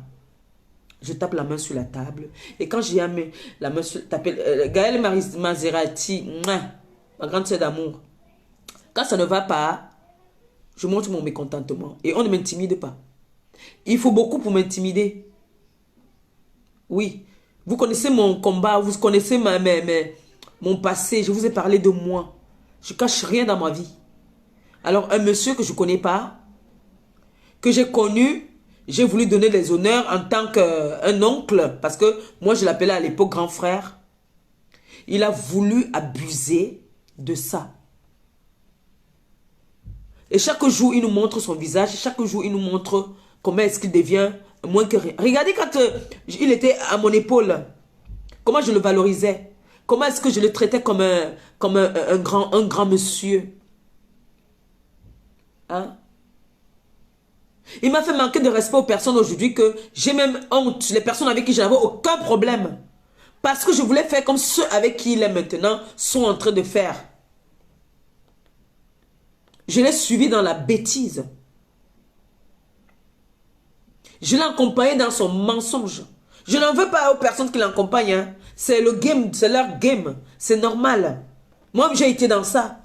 je tape la main sur la table. Et quand j'ai la main sur la table, Gaëlle Maserati, ma grande sœur d'amour, quand ça ne va pas, je montre mon mécontentement. Et on ne m'intimide pas. Il faut beaucoup pour m'intimider. Oui. Vous connaissez mon combat, vous connaissez mon passé. Je vous ai parlé de moi. Je ne cache rien dans ma vie. Alors, un monsieur que je ne connais pas, que j'ai connu, j'ai voulu donner les honneurs en tant qu'un oncle, parce que moi, je l'appelais à l'époque grand frère. Il a voulu abuser de ça. Et chaque jour, il nous montre son visage. Chaque jour, il nous montre comment est-ce qu'il devient moins que rien. Regardez quand il était à mon épaule. Comment je le valorisais. Comment est-ce que je le traitais comme un grand monsieur. Hein? Il m'a fait manquer de respect aux personnes aujourd'hui que j'ai même honte. Les personnes avec qui je n'avais aucun problème. Parce que je voulais faire comme ceux avec qui il est maintenant sont en train de faire. Je l'ai suivi dans la bêtise. Je l'ai accompagné dans son mensonge. Je n'en veux pas aux personnes qui l'accompagnent. Hein. C'est le game, c'est leur game. C'est normal. Moi, j'ai été dans ça.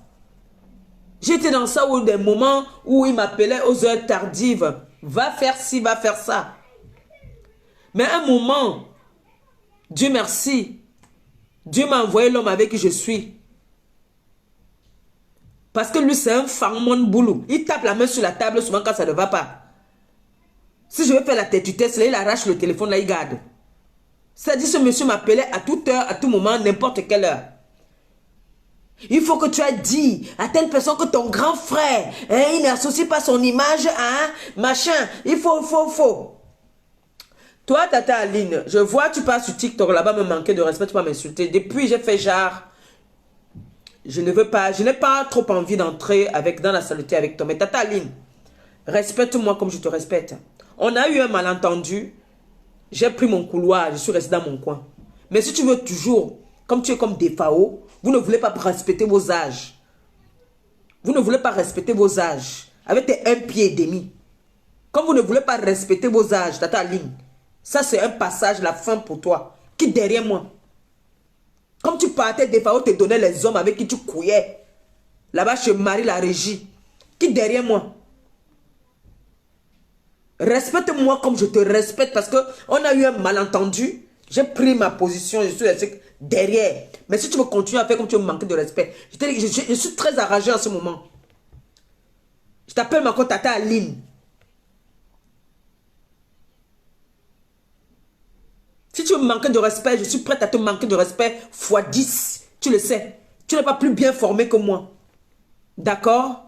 J'ai été dans ça où des moments où il m'appelait aux heures tardives. Va faire ci, va faire ça. Mais à un moment, Dieu merci, Dieu m'a envoyé l'homme avec qui je suis. Parce que lui, c'est un farmon boulot. Il tape la main sur la table souvent quand ça ne va pas. Si je veux faire la tête-tête, là, il arrache le téléphone, là, il garde. C'est-à-dire, ce monsieur m'appelait à toute heure, à tout moment, n'importe quelle heure. Il faut que tu aies dit à telle personne que ton grand frère, hein, il n'associe pas son image à machin. Il faut. Toi, Tata Aline, je vois, tu passes sur TikTok, là-bas, me manquer de respect, tu vas m'insulter. Depuis, j'ai fait genre... Je n'ai pas trop envie d'entrer dans la saleté avec toi. Mais Tata Aline, respecte-moi comme je te respecte. On a eu un malentendu. J'ai pris mon couloir, je suis resté dans mon coin. Mais si tu veux toujours, comme tu es comme des FAO, vous ne voulez pas respecter vos âges. Vous ne voulez pas respecter vos âges. Avec tes 1 pied et demi. Comme vous ne voulez pas respecter vos âges, Tata Aline, ça c'est un passage, la fin pour toi. Qui derrière moi? Comme tu partais des FAO, te donnais les hommes avec qui tu couillais. Là-bas, chez Marie la régie. Qui derrière moi? Respecte-moi comme je te respecte parce qu'on a eu un malentendu. J'ai pris ma position, je suis resté derrière. Mais si tu veux continuer à faire comme tu me manques de respect, je suis très enragé en ce moment. Je t'appelle ma Tata Aline. Si tu me manques de respect, je suis prête à te manquer de respect fois 10. Tu le sais. Tu n'es pas plus bien formé que moi. D'accord?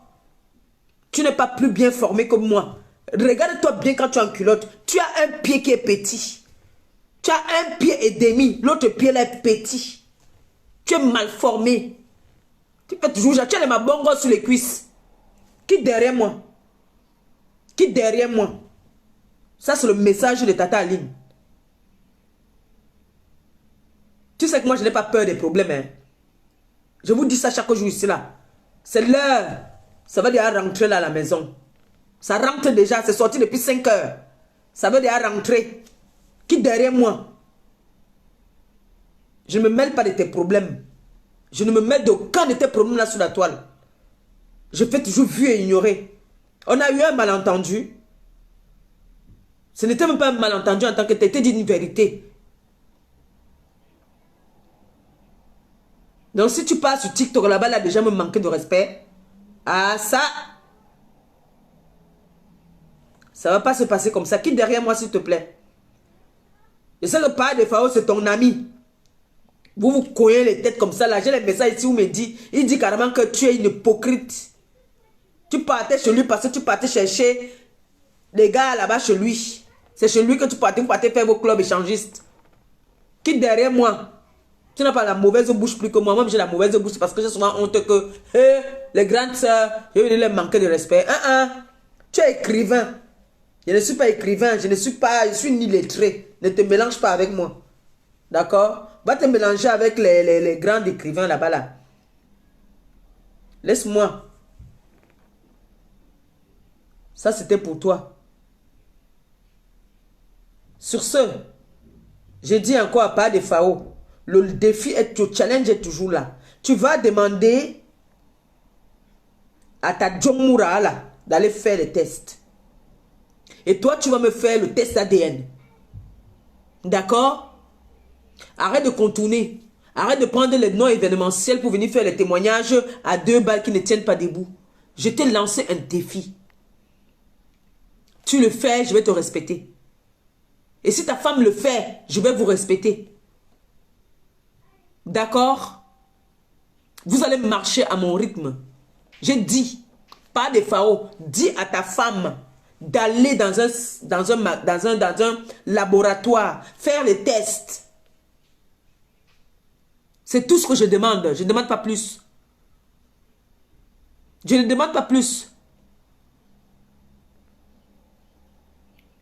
Tu n'es pas plus bien formé que moi. Regarde-toi bien quand tu es en culotte. Tu as un pied qui est petit. Tu as 1 pied et demi. L'autre pied là est petit. Tu es mal formé. Tu fais toujours... Tu as les mabongos sur les cuisses. Qui derrière moi? Qui derrière moi? Ça c'est le message de Tata Aline. Tu sais que moi, je n'ai pas peur des problèmes. Hein. Je vous dis ça chaque jour ici, là. C'est l'heure. Ça va déjà rentrer là à la maison. Ça rentre déjà. C'est sorti depuis 5 heures. Ça veut déjà rentrer. Qui derrière moi? Je ne me mêle pas de tes problèmes. Je ne me mêle d'aucun de tes problèmes là sur la toile. Je fais toujours vu et ignorer. On a eu un malentendu. Ce n'était même pas un malentendu en tant que tu étais dit une vérité. Donc si tu passes sur TikTok là-bas, là déjà me manquer de respect. Ah ça va pas se passer comme ça. Qui derrière moi s'il te plaît? Je sais que pas de FAO c'est ton ami. Vous vous cognez les têtes comme ça là. J'ai les messages ici où me dit, il dit carrément que tu es une hypocrite. Tu partais chez lui parce que tu partais chercher les gars là-bas chez lui. C'est chez lui que vous partez faire vos clubs échangistes. Qui derrière moi? Tu n'as pas la mauvaise bouche plus que moi. Moi, j'ai la mauvaise bouche parce que j'ai souvent honte que les grandes sœurs, je vais les manquer de respect. Tu es écrivain. Je ne suis pas écrivain, je suis ni lettré. Ne te mélange pas avec moi. D'accord? Va te mélanger avec les grands écrivains là-bas là. Laisse-moi. Ça, c'était pour toi. Sur ce, j'ai dit encore pas de FAO. Le défi, le challenge est toujours là. Tu vas demander à ta Djommoura là d'aller faire les tests. Et toi, tu vas me faire le test ADN. D'accord? Arrête de contourner. Arrête de prendre les noms événementiels pour venir faire les témoignages à 2 balles qui ne tiennent pas debout. Je t'ai lancé un défi. Tu le fais, je vais te respecter. Et si ta femme le fait, je vais vous respecter. D'accord? Vous allez marcher à mon rythme. J'ai dit, pas de FAO, dis à ta femme d'aller dans un laboratoire, faire les tests. C'est tout ce que je demande. Je ne demande pas plus. Je ne demande pas plus.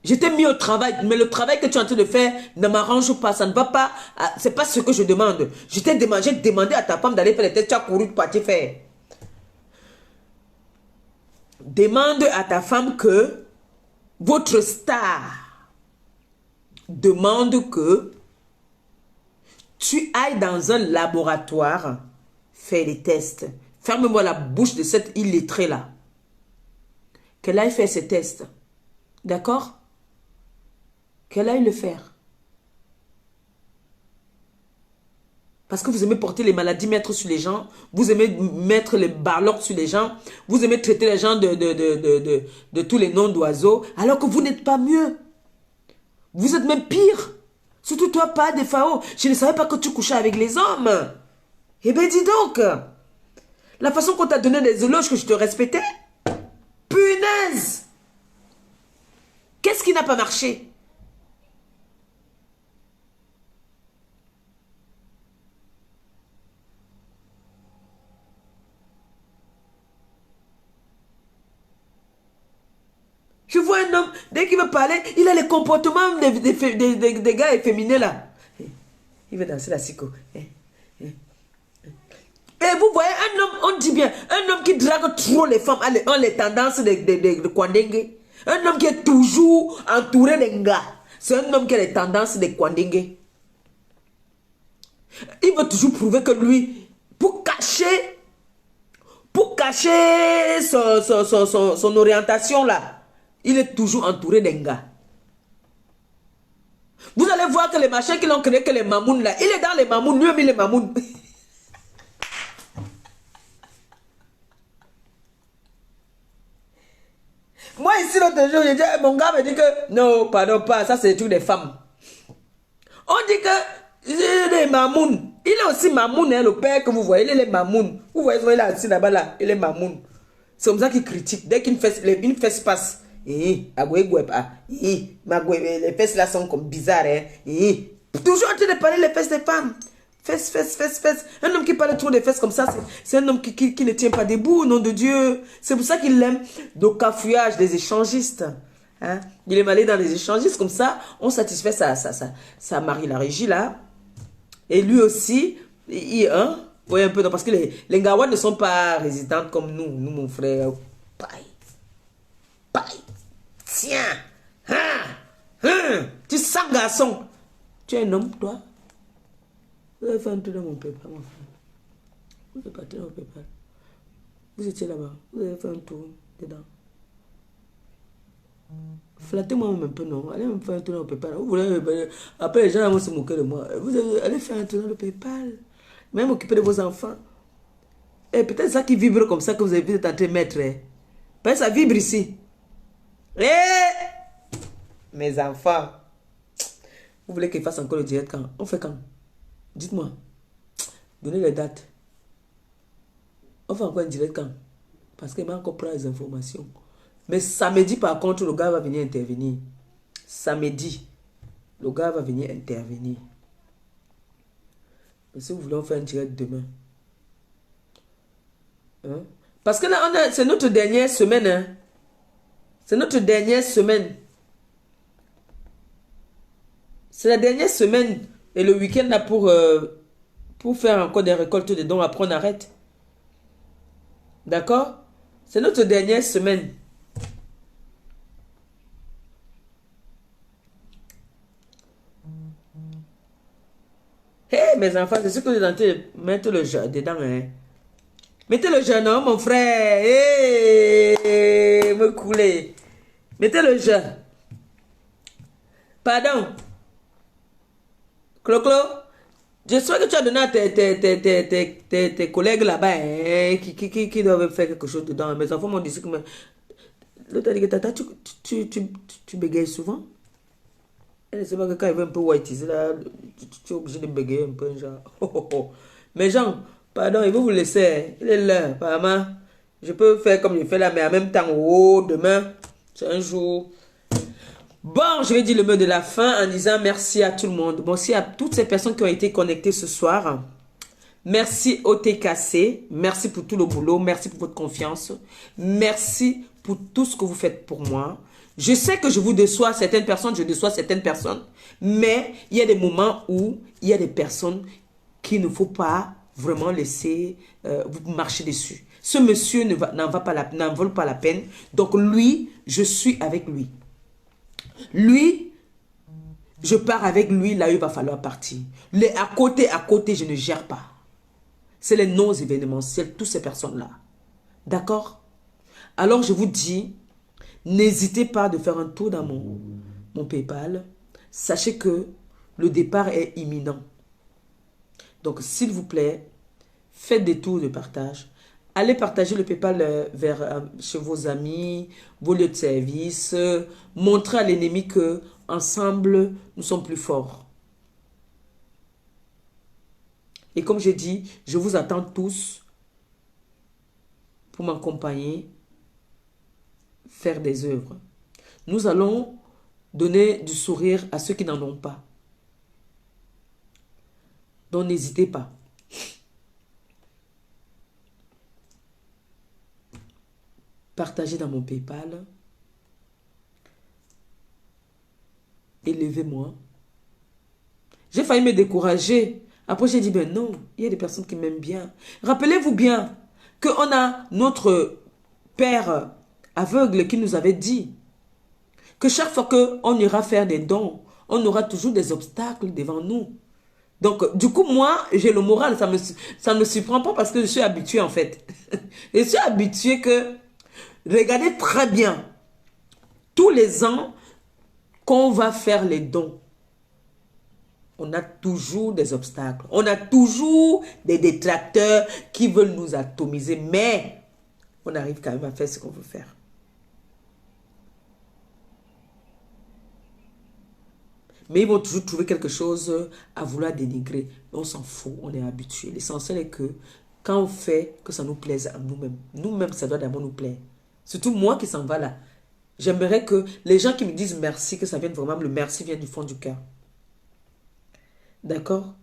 Je t'ai mis au travail, mais le travail que tu es en train de faire ne m'arrange pas, ça ne va pas, c'est pas ce que je demande. J'ai demandé à ta femme d'aller faire les tests, tu as couru pour partir faire. Demande à ta femme que votre star demande que tu ailles dans un laboratoire faire les tests. Ferme-moi la bouche de cette illettrée là. Qu'elle aille faire ses tests. D'accord? Qu'elle aille le faire. Parce que vous aimez porter les maladies, mettre sur les gens. Vous aimez mettre les barloques sur les gens. Vous aimez traiter les gens de tous les noms d'oiseaux. Alors que vous n'êtes pas mieux. Vous êtes même pire. Surtout toi, pas de FAO. Je ne savais pas que tu couchais avec les hommes. Eh bien, dis donc. La façon qu'on t'a donné des éloges que je te respectais. Punaise. Qu'est-ce qui n'a pas marché? Je vois un homme, dès qu'il veut parler, il a les comportements des gars efféminés là. Il veut danser la psycho. Et vous voyez un homme, on dit bien, un homme qui drague trop les femmes, ont les tendances de Kwandengue. Un homme qui est toujours entouré de gars. C'est un homme qui a les tendances de Kwandengue. Il veut toujours prouver que lui, pour cacher son orientation là, il est toujours entouré d'un gars. Vous allez voir que les machins qui l'ont créé, que les mamouns là, il est dans les mamouns, lui-même il est mamoun. Moi ici l'autre jour, j'ai dit, mon gars me dit que, non, pardon pas, ça c'est le truc des femmes. On dit que, les mamouns, il est aussi mamoun, hein, le père que vous voyez, il est mamoun. Vous voyez, il est assis là-bas là, il est mamoun. C'est comme ça qu'il critique, dès qu'une fesse passe. Les fesses là sont comme bizarres. Hein? Toujours en train de parler les fesses des femmes. Fesses. Un homme qui parle trop des fesses comme ça, c'est un homme qui ne tient pas debout, nom de Dieu. C'est pour ça qu'il aime le cafouillage des échangistes. Hein? Il est allé dans les échangistes comme ça, on satisfait sa Marie la Régie là. Et lui aussi, oui un peu, non, parce que les Ngawa ne sont pas résidentes comme nous mon frère. Paille. Tiens, tu sens garçon. Tu es un homme, toi? Vous avez fait un tour dans mon PayPal, mon frère. Vous êtes parti dans mon PayPal. Vous étiez là-bas. Vous avez fait un tour dedans. Flattez-moi un peu, non? Allez me faire un tour dans le PayPal. Vous voulez, après, les gens vont se moquer de moi. Allez faire un tour dans le PayPal. Même occuper de vos enfants. Et peut-être ça qui vibre comme ça que vous avez vu en train de mettre. Peut-être ça vibre ici. Mes enfants, vous voulez qu'il fasse encore le direct quand? On fait quand? Dites-moi. Donnez les dates. On fait encore un direct quand? Parce qu'il m'a encore pris les informations. Mais samedi, par contre, le gars va venir intervenir. Samedi, le gars va venir intervenir. Mais si vous voulez, on fait un direct demain. Hein? Parce que là, c'est notre dernière semaine. Hein? C'est notre dernière semaine. C'est la dernière semaine et le week-end là pour faire encore des récoltes de dons. Après, on arrête. D'accord? C'est notre dernière semaine. Hé, mes enfants, c'est ce que vous avez mettre le jeûne dedans. Hein? Mettez le jeûne, non, mon frère. Hé, me couler. Mettez le jeûne. Pardon. Clo-Clo, j'espère que tu as donné à tes collègues là-bas hein, qui doivent faire quelque chose dedans. Mes enfants m'ont dit que... L'autre a dit que tata, tu bégayes souvent. Elle ne sait pas que quand il veut un peu whiteiser là, tu es obligé de bégayer un peu, genre. Oh, oh, oh. Mais Jean, pardon, il veut vous laisser. Hein. Il est là, apparemment. Je peux faire comme je fais là, mais en même temps, oh, demain, c'est un jour... Bon, je vais dire le mot de la fin en disant merci à tout le monde. Merci à toutes ces personnes qui ont été connectées ce soir. Merci au TKC. Merci pour tout le boulot. Merci pour votre confiance. Merci pour tout ce que vous faites pour moi. Je sais que je vous déçois certaines personnes, je déçois certaines personnes. Mais il y a des moments où il y a des personnes qu'il ne faut pas vraiment laisser vous marcher dessus. Ce monsieur n'en vole pas la peine. Donc lui, je suis avec lui. Lui, je pars avec lui, là il va falloir partir. Les à côté, je ne gère pas. C'est les non événementiels, toutes ces personnes-là. D'accord? Alors je vous dis, n'hésitez pas de faire un tour dans mon PayPal. Sachez que le départ est imminent. Donc s'il vous plaît, faites des tours de partage. Allez partager le PayPal chez vos amis, vos lieux de service. Montrez à l'ennemi que ensemble nous sommes plus forts. Et comme j'ai dit, je vous attends tous pour m'accompagner, faire des œuvres. Nous allons donner du sourire à ceux qui n'en ont pas. Donc n'hésitez pas. Partagez dans mon PayPal. Élevez-moi. J'ai failli me décourager. Après, j'ai dit, ben non, il y a des personnes qui m'aiment bien. Rappelez-vous bien qu'on a notre père aveugle qui nous avait dit que chaque fois qu'on ira faire des dons, on aura toujours des obstacles devant nous. Donc, du coup, moi, j'ai le moral. Ça ne me surprend pas parce que je suis habitué, en fait. Je suis habitué que... Regardez très bien, tous les ans qu'on va faire les dons, on a toujours des obstacles, on a toujours des détracteurs qui veulent nous atomiser, mais on arrive quand même à faire ce qu'on veut faire. Mais ils vont toujours trouver quelque chose à vouloir dénigrer. On s'en fout, on est habitué. L'essentiel est que quand on fait, que ça nous plaise à nous-mêmes. Nous-mêmes, ça doit d'abord nous plaire. Surtout moi qui s'en va là. J'aimerais que les gens qui me disent merci, que ça vienne vraiment, le merci vient du fond du cœur. D'accord?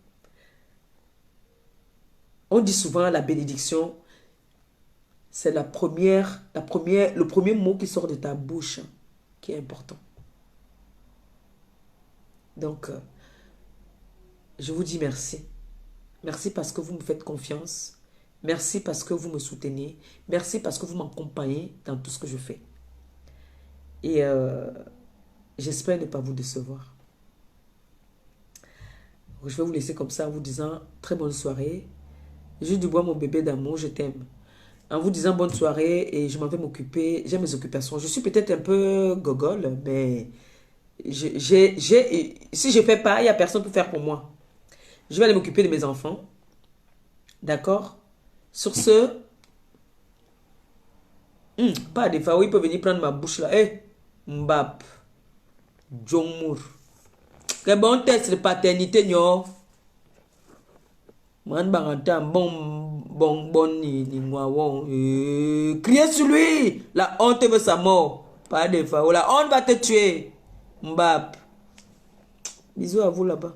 On dit souvent la bénédiction, c'est le premier mot qui sort de ta bouche qui est important. Donc, je vous dis merci. Merci parce que vous me faites confiance. Merci parce que vous me soutenez. Merci parce que vous m'accompagnez dans tout ce que je fais. Et j'espère ne pas vous décevoir. Je vais vous laisser comme ça en vous disant très bonne soirée. Jules Dubois, mon bébé d'amour, je t'aime. En vous disant bonne soirée et je m'en vais m'occuper. J'ai mes occupations. Je suis peut-être un peu gogole, mais si je ne fais pas, il n'y a personne pour faire pour moi. Je vais aller m'occuper de mes enfants. D'accord? Sur ce, pas des fois où il peut venir prendre ma bouche là. Eh, Mbap, Djongmour. Quel bon test de paternité, non? Man baranta bon ni criez sur lui. La honte veut sa mort. Pas des fois où la honte va te tuer. Mbap. Bisous à vous là-bas.